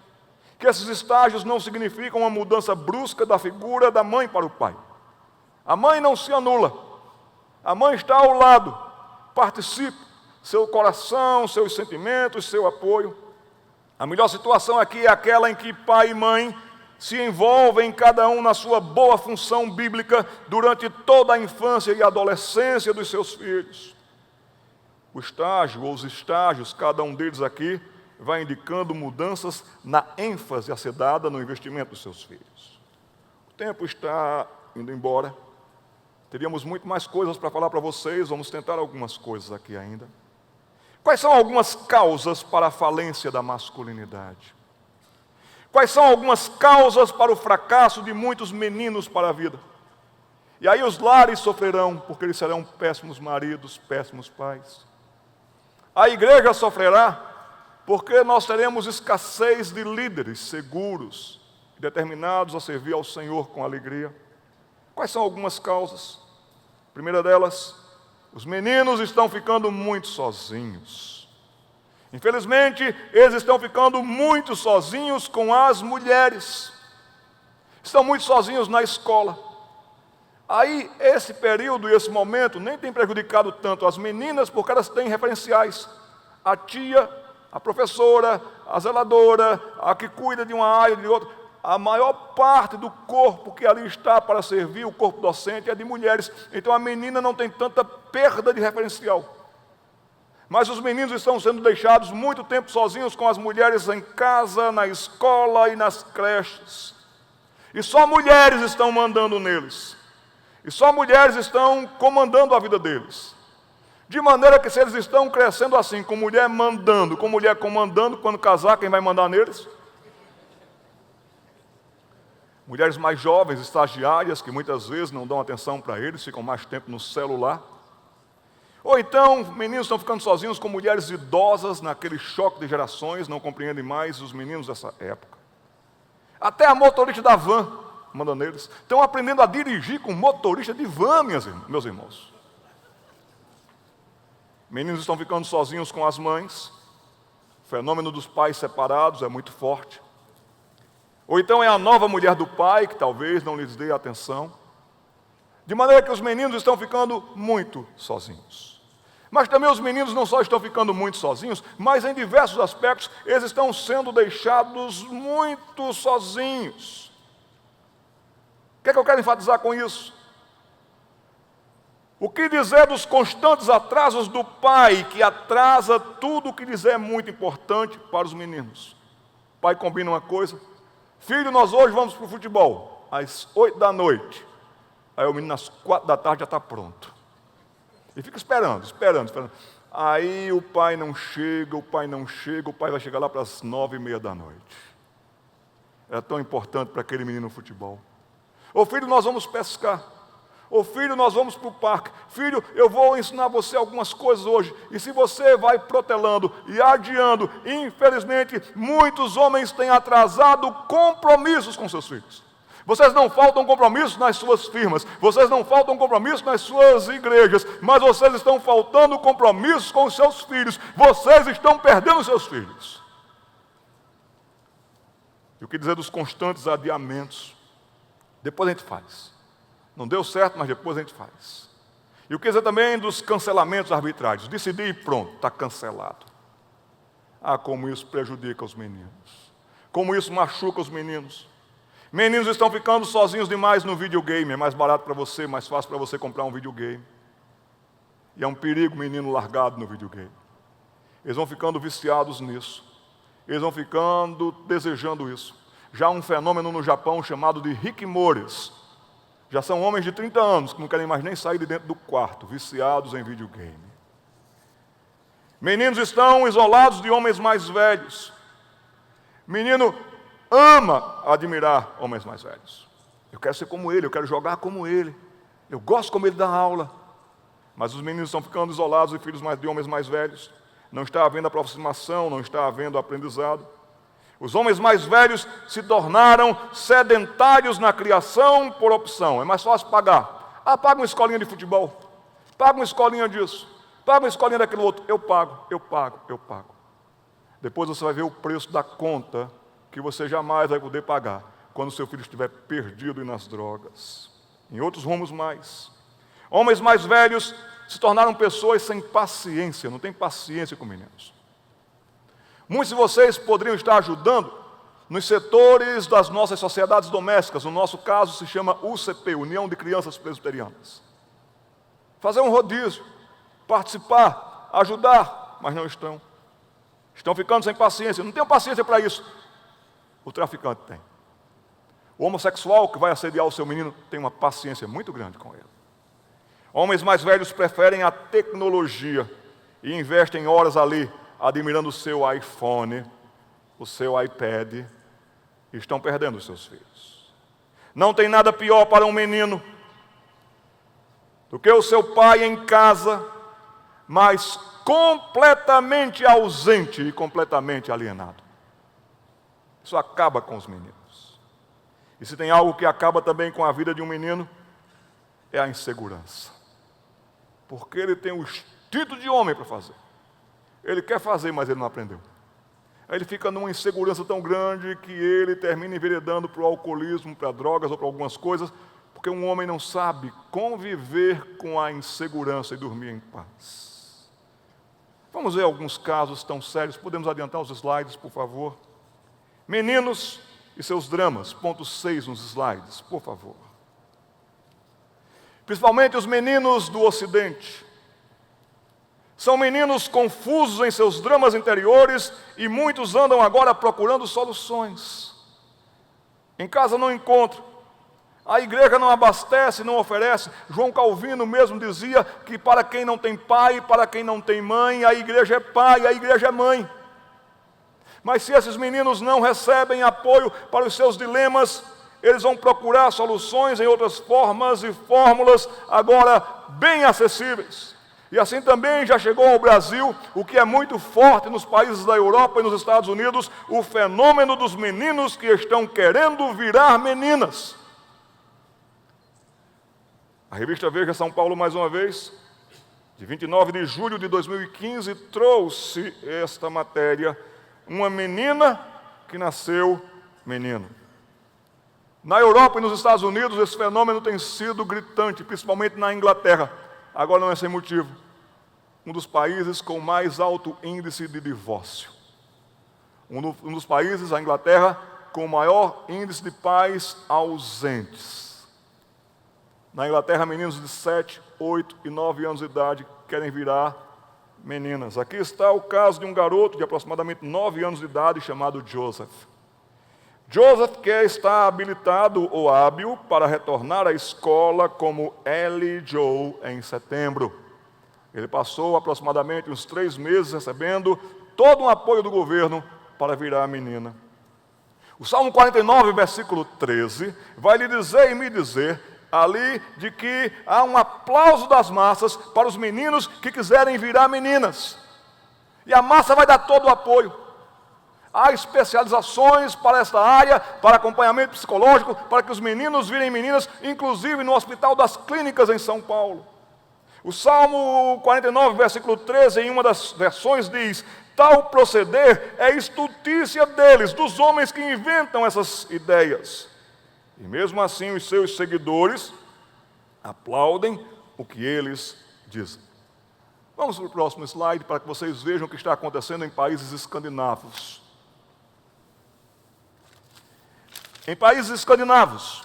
que esses estágios não significam uma mudança brusca da figura da mãe para o pai. A mãe não se anula, a mãe está ao lado, participa, seu coração, seus sentimentos, seu apoio. A melhor situação aqui é aquela em que pai e mãe se envolvem cada um na sua boa função bíblica durante toda a infância e adolescência dos seus filhos. O estágio ou os estágios, cada um deles aqui, vai indicando mudanças na ênfase a ser dada no investimento dos seus filhos. O tempo está indo embora. Teríamos muito mais coisas para falar para vocês, vamos tentar algumas coisas aqui ainda. Quais são algumas causas para a falência da masculinidade? Quais são algumas causas para o fracasso de muitos meninos para a vida? E aí os lares sofrerão, porque eles serão péssimos maridos, péssimos pais. A igreja sofrerá, porque nós teremos escassez de líderes seguros, determinados a servir ao Senhor com alegria. Quais são algumas causas? A primeira delas, os meninos estão ficando muito sozinhos. Infelizmente, eles estão ficando muito sozinhos com as mulheres. Estão muito sozinhos na escola. Aí, esse período e esse momento nem tem prejudicado tanto as meninas, porque elas têm referenciais. A tia, a professora, a zeladora, a que cuida de uma área, de outra. A maior parte do corpo que ali está para servir, o corpo docente, é de mulheres. Então a menina não tem tanta perda de referencial. Mas os meninos estão sendo deixados muito tempo sozinhos com as mulheres em casa, na escola e nas creches. E só mulheres estão mandando neles. E só mulheres estão comandando a vida deles. De maneira que se eles estão crescendo assim, com mulher mandando, com mulher comandando, quando casar, quem vai mandar neles? Mulheres mais jovens, estagiárias, que muitas vezes não dão atenção para eles, ficam mais tempo no celular. Ou então, meninos estão ficando sozinhos com mulheres idosas, naquele choque de gerações, não compreendem mais os meninos dessa época. Até a motorista da van manda neles. Estão aprendendo a dirigir com motorista de van, meus irmãos. Meninos estão ficando sozinhos com as mães. O fenômeno dos pais separados é muito forte. Ou então é a nova mulher do pai, que talvez não lhes dê atenção. De maneira que os meninos estão ficando muito sozinhos. Mas também os meninos não só estão ficando muito sozinhos, mas em diversos aspectos eles estão sendo deixados muito sozinhos. O que é que eu quero enfatizar com isso? O que dizer dos constantes atrasos do pai, que atrasa tudo o que lhes é muito importante para os meninos? O pai combina uma coisa, Filho, nós hoje vamos para o futebol, às 8 da noite. Aí o menino às 4 da tarde já está pronto. E fica esperando. Aí o pai não chega, o pai vai chegar lá para as 9:30 da noite. É tão importante para aquele menino no futebol. Ô filho, nós vamos pescar. Ô filho, nós vamos para o parque. Filho, eu vou ensinar você algumas coisas hoje. E se você vai protelando e adiando, infelizmente, muitos homens têm atrasado compromissos com seus filhos. Vocês não faltam compromissos nas suas firmas, vocês não faltam compromissos nas suas igrejas, mas vocês estão faltando compromissos com os seus filhos. Vocês estão perdendo os seus filhos. E o que dizer dos constantes adiamentos? Depois a gente faz. Não deu certo, mas depois a gente faz. E o que dizer também dos cancelamentos arbitrários? Decidi e pronto, está cancelado. Ah, como isso prejudica os meninos. Como isso machuca os meninos. Meninos estão ficando sozinhos demais no videogame. É mais barato para você, mais fácil para você comprar um videogame. E é um perigo menino largado no videogame. Eles vão ficando viciados nisso. Eles vão ficando desejando isso. Já há um fenômeno no Japão chamado de hikimoris. Já são homens de 30 anos que não querem mais nem sair de dentro do quarto, viciados em videogame. Meninos estão isolados de homens mais velhos. Menino ama admirar homens mais velhos. Eu quero ser como ele, eu quero jogar como ele. Eu gosto como ele dá aula. Mas os meninos estão ficando isolados e filhos de homens mais velhos. Não está havendo aproximação, não está havendo aprendizado. Os homens mais velhos se tornaram sedentários na criação por opção. É mais fácil pagar. Ah, paga uma escolinha de futebol. Paga uma escolinha disso. Paga uma escolinha daquilo outro. Eu pago. Depois você vai ver o preço da conta que você jamais vai poder pagar quando seu filho estiver perdido e nas drogas. Em outros rumos mais. Homens mais velhos se tornaram pessoas sem paciência. Não tem paciência com meninos. Muitos de vocês poderiam estar ajudando nos setores das nossas sociedades domésticas. No nosso caso se chama UCP, União de Crianças Presbiterianas. Fazer um rodízio, participar, ajudar, mas não estão. Estão ficando sem paciência. Não tenho paciência para isso. O traficante tem. O homossexual que vai assediar o seu menino tem uma paciência muito grande com ele. Homens mais velhos preferem a tecnologia e investem horas ali admirando o seu iPhone, o seu iPad, e estão perdendo os seus filhos. Não tem nada pior para um menino do que o seu pai em casa, mas completamente ausente e completamente alienado. Isso acaba com os meninos. E se tem algo que acaba também com a vida de um menino, é a insegurança. Porque ele tem o instinto de homem para fazer. Ele quer fazer, mas ele não aprendeu. Aí ele fica numa insegurança tão grande que ele termina enveredando para o alcoolismo, para drogas ou para algumas coisas, porque um homem não sabe conviver com a insegurança e dormir em paz. Vamos ver alguns casos tão sérios. Podemos adiantar os slides, por favor? Meninos e seus dramas, ponto 6 nos slides, por favor. Principalmente os meninos do Ocidente. São meninos confusos em seus dramas interiores e muitos andam agora procurando soluções. Em casa não encontram. A igreja não abastece, não oferece. João Calvino mesmo dizia que para quem não tem pai, para quem não tem mãe, a igreja é pai, a igreja é mãe. Mas se esses meninos não recebem apoio para os seus dilemas, eles vão procurar soluções em outras formas e fórmulas agora bem acessíveis. E assim também já chegou ao Brasil, o que é muito forte nos países da Europa e nos Estados Unidos, o fenômeno dos meninos que estão querendo virar meninas. A revista Veja São Paulo, mais uma vez, de 29 de julho de 2015, trouxe esta matéria, uma menina que nasceu menino. Na Europa e nos Estados Unidos, esse fenômeno tem sido gritante, principalmente na Inglaterra. Agora não é sem motivo. Um dos países com mais alto índice de divórcio. Um dos países, a Inglaterra, com o maior índice de pais ausentes. Na Inglaterra, meninos de 7, 8 e 9 anos de idade querem virar meninas. Aqui está o caso de um garoto de aproximadamente 9 anos de idade chamado Joseph. Joseph quer estar habilitado ou hábil para retornar à escola como Ellie Joe em setembro. Ele passou aproximadamente uns 3 meses recebendo todo o apoio do governo para virar menina. O Salmo 49, versículo 13, vai lhe dizer e me dizer ali de que há um aplauso das massas para os meninos que quiserem virar meninas. E a massa vai dar todo o apoio. Há especializações para esta área, para acompanhamento psicológico, para que os meninos virem meninas, inclusive no Hospital das Clínicas em São Paulo. O Salmo 49, versículo 13, em uma das versões diz: tal proceder é estultícia deles, dos homens que inventam essas ideias. E mesmo assim os seus seguidores aplaudem o que eles dizem. Vamos para o próximo slide para que vocês vejam o que está acontecendo em países escandinavos. Em países escandinavos,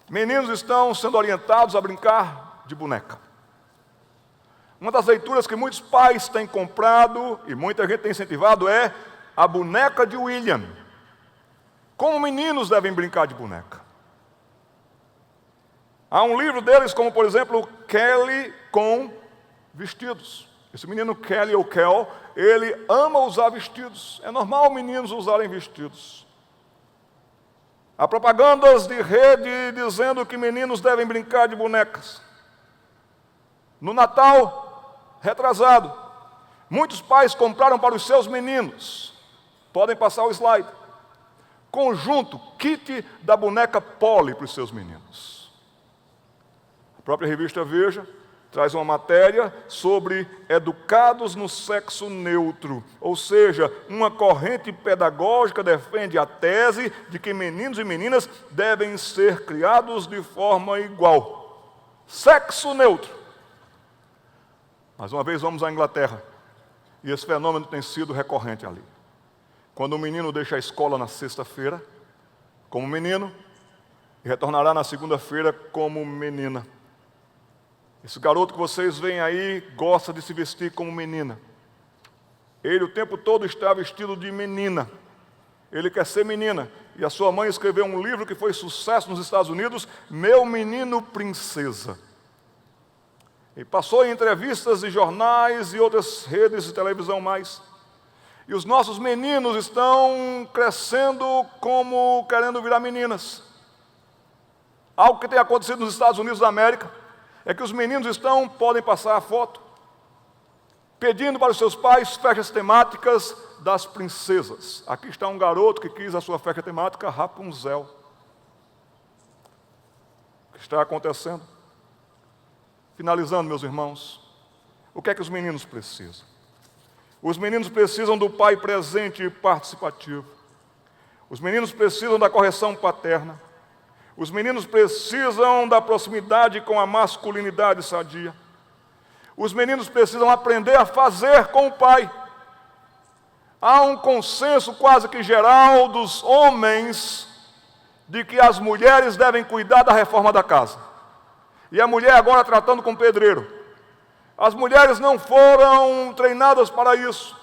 meninos estão sendo orientados a brincar de boneca. Uma das leituras que muitos pais têm comprado e muita gente tem incentivado é a boneca de William. Como meninos devem brincar de boneca. Há um livro deles, como por exemplo, Kelly com vestidos. Esse menino Kelly ou Kel, ele ama usar vestidos. É normal meninos usarem vestidos. Há propagandas de rede dizendo que meninos devem brincar de bonecas. No Natal, retrasado, muitos pais compraram para os seus meninos, podem passar o slide, conjunto, kit da boneca Polly para os seus meninos. A própria revista Veja traz uma matéria sobre educados no sexo neutro, ou seja, uma corrente pedagógica defende a tese de que meninos e meninas devem ser criados de forma igual. Sexo neutro. Mais uma vez vamos à Inglaterra, e esse fenômeno tem sido recorrente ali. Quando um menino deixa a escola na sexta-feira, como menino, e retornará na segunda-feira como menina. Esse garoto que vocês veem aí gosta de se vestir como menina. Ele o tempo todo está vestido de menina. Ele quer ser menina. E a sua mãe escreveu um livro que foi sucesso nos Estados Unidos, Meu Menino Princesa. E passou em entrevistas de jornais e outras redes de televisão mais. E os nossos meninos estão crescendo como querendo virar meninas. Algo que tem acontecido nos Estados Unidos da América é que os meninos podem passar a foto, pedindo para os seus pais festas temáticas das princesas. Aqui está um garoto que quis a sua festa temática Rapunzel. O que está acontecendo? Finalizando, meus irmãos, o que é que os meninos precisam? Os meninos precisam do pai presente e participativo. Os meninos precisam da correção paterna. Os meninos precisam da proximidade com a masculinidade sadia. Os meninos precisam aprender a fazer com o pai. Há um consenso quase que geral dos homens de que as mulheres devem cuidar da reforma da casa. E a mulher agora tratando com pedreiro. As mulheres não foram treinadas para isso.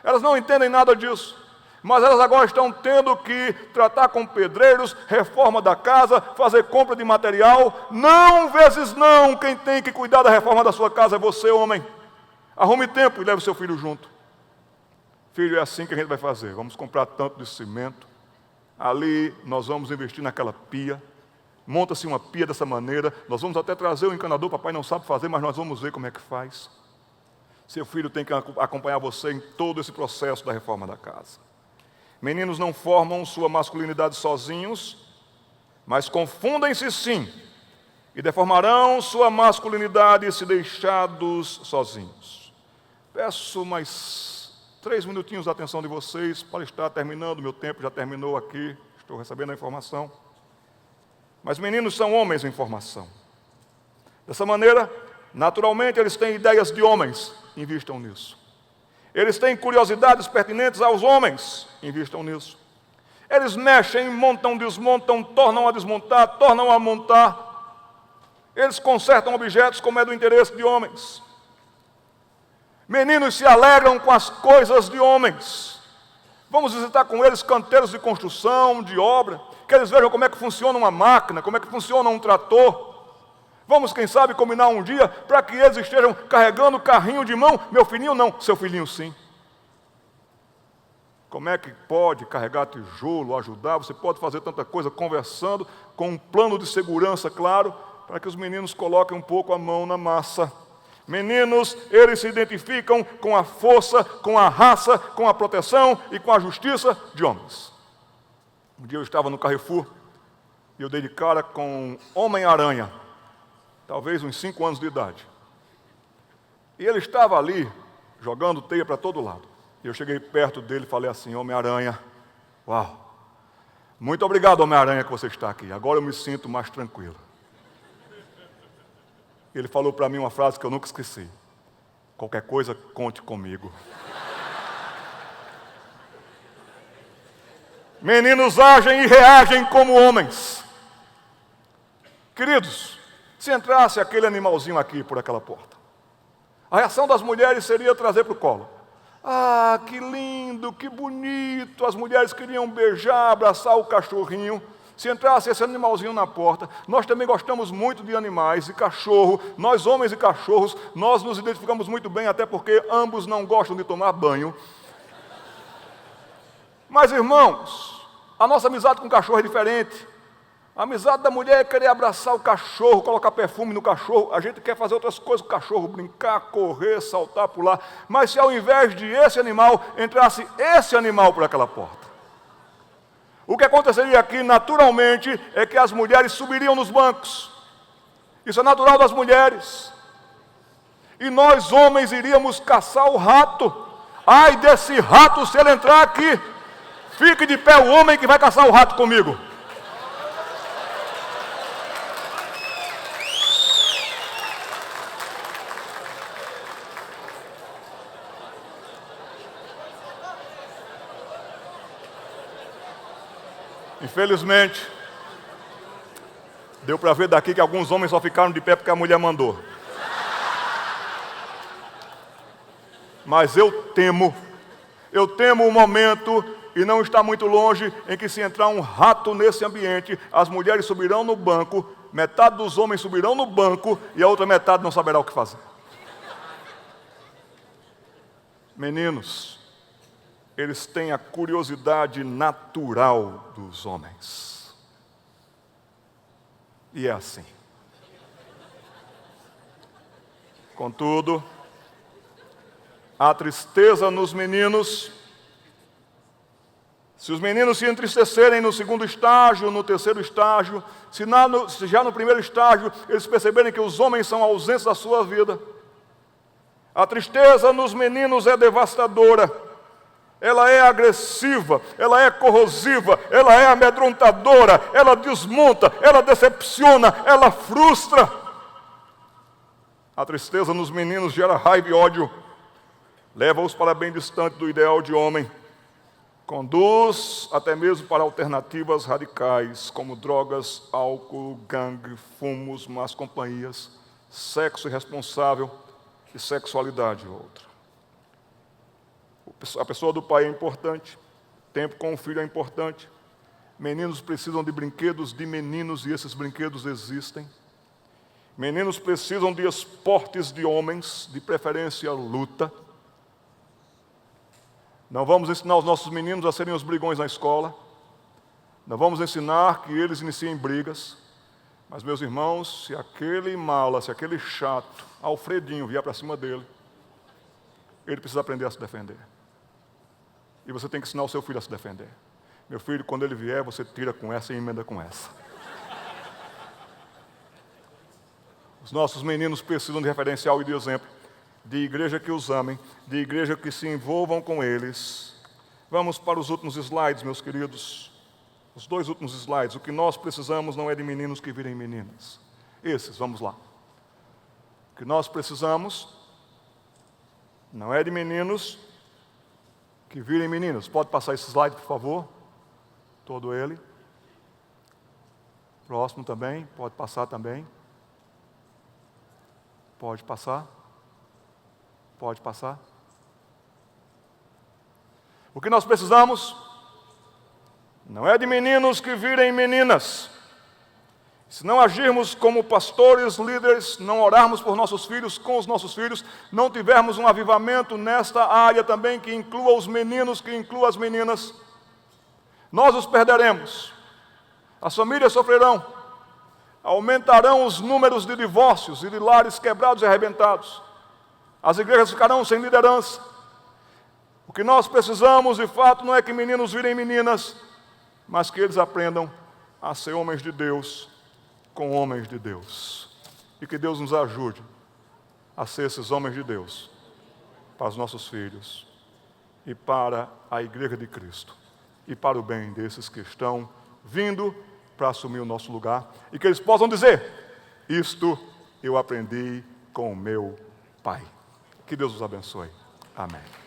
Elas não entendem nada disso. Mas elas agora estão tendo que tratar com pedreiros, reforma da casa, fazer compra de material. Não, vezes não, quem tem que cuidar da reforma da sua casa é você, homem. Arrume tempo e leve seu filho junto. Filho, é assim que a gente vai fazer. Vamos comprar tanto de cimento. Ali nós vamos investir naquela pia. Monta-se uma pia dessa maneira. Nós vamos até trazer o encanador, papai não sabe fazer, mas nós vamos ver como é que faz. Seu filho tem que acompanhar você em todo esse processo da reforma da casa. Meninos não formam sua masculinidade sozinhos, mas confundem-se sim, e deformarão sua masculinidade se deixados sozinhos. Peço mais 3 minutinhos da atenção de vocês para estar terminando, meu tempo já terminou aqui, estou recebendo a informação. Mas meninos são homens em formação. Dessa maneira, naturalmente eles têm ideias de homens, invistam nisso. Eles têm curiosidades pertinentes aos homens, invistam nisso. Eles mexem, montam, desmontam, tornam a desmontar, tornam a montar. Eles consertam objetos como é do interesse de homens. Meninos se alegram com as coisas de homens. Vamos visitar com eles canteiros de construção, de obra, que eles vejam como é que funciona uma máquina, como é que funciona um trator. Vamos, quem sabe, combinar um dia para que eles estejam carregando carrinho de mão. Meu filhinho não, seu filhinho sim. Como é que pode carregar tijolo, ajudar? Você pode fazer tanta coisa conversando com um plano de segurança, claro, para que os meninos coloquem um pouco a mão na massa. Meninos, eles se identificam com a força, com a raça, com a proteção e com a justiça de homens. Um dia eu estava no Carrefour e eu dei de cara com um Homem-Aranha, talvez uns 5 anos de idade. E ele estava ali, jogando teia para todo lado. E eu cheguei perto dele e falei assim: Homem-Aranha, uau, muito obrigado, Homem-Aranha, que você está aqui. Agora eu me sinto mais tranquilo. Ele falou para mim uma frase que eu nunca esqueci: qualquer coisa, conte comigo. Meninos agem e reagem como homens. Queridos, se entrasse aquele animalzinho aqui por aquela porta, a reação das mulheres seria trazer para o colo. Ah, que lindo, que bonito. As mulheres queriam beijar, abraçar o cachorrinho. Se entrasse esse animalzinho na porta, nós também gostamos muito de animais, de cachorro. Nós, homens e cachorros, nós nos identificamos muito bem, até porque ambos não gostam de tomar banho. Mas, irmãos, a nossa amizade com o cachorro é diferente. A amizade da mulher é querer abraçar o cachorro, colocar perfume no cachorro. A gente quer fazer outras coisas com o cachorro, brincar, correr, saltar, pular. Mas se ao invés de esse animal, entrasse esse animal por aquela porta, o que aconteceria aqui naturalmente é que as mulheres subiriam nos bancos. Isso é natural das mulheres. E nós homens iríamos caçar o rato. Ai desse rato se ele entrar aqui. Fique de pé o homem que vai caçar o rato comigo. Infelizmente, deu para ver daqui que alguns homens só ficaram de pé porque a mulher mandou. Mas eu temo o momento, e não está muito longe, em que se entrar um rato nesse ambiente, as mulheres subirão no banco, metade dos homens subirão no banco e a outra metade não saberá o que fazer. Meninos, eles têm a curiosidade natural dos homens. E é assim. Contudo, há tristeza nos meninos. Se os meninos se entristecerem no segundo estágio, no terceiro estágio, se já no primeiro estágio eles perceberem que os homens são ausentes da sua vida, a tristeza nos meninos é devastadora. Ela é agressiva, ela é corrosiva, ela é amedrontadora, ela desmonta, ela decepciona, ela frustra. A tristeza nos meninos gera raiva e ódio, leva-os para bem distante do ideal de homem, conduz até mesmo para alternativas radicais, como drogas, álcool, gangue, fumos, más companhias, sexo irresponsável e sexualidade outra. A pessoa do pai é importante, tempo com o filho é importante. Meninos precisam de brinquedos de meninos e esses brinquedos existem. Meninos precisam de esportes de homens, de preferência luta. Não vamos ensinar os nossos meninos a serem os brigões na escola. Não vamos ensinar que eles iniciem brigas. Mas, meus irmãos, se aquele mala, se aquele chato, Alfredinho, vier para cima dele, ele precisa aprender a se defender. E você tem que ensinar o seu filho a se defender. Meu filho, quando ele vier, você tira com essa e emenda com essa. Os nossos meninos precisam de referencial e de exemplo, de igreja que os amem, de igreja que se envolvam com eles. Vamos para os últimos slides, meus queridos. Os 2 últimos slides. O que nós precisamos não é de meninos que virem meninas. Esses, vamos lá. O que nós precisamos não é de meninos que virem meninas. Pode passar esse slide, por favor? Todo ele. Próximo também, pode passar também. Pode passar. Pode passar. O que nós precisamos não é de meninos que virem meninas. Se não agirmos como pastores, líderes, não orarmos por nossos filhos, com os nossos filhos, não tivermos um avivamento nesta área também que inclua os meninos, que inclua as meninas, nós os perderemos. As famílias sofrerão, aumentarão os números de divórcios e de lares quebrados e arrebentados. As igrejas ficarão sem liderança. O que nós precisamos, de fato, não é que meninos virem meninas, mas que eles aprendam a ser homens de Deus com homens de Deus. E que Deus nos ajude a ser esses homens de Deus para os nossos filhos e para a igreja de Cristo e para o bem desses que estão vindo para assumir o nosso lugar e que eles possam dizer: isto eu aprendi com o meu Pai. Que Deus os abençoe. Amém.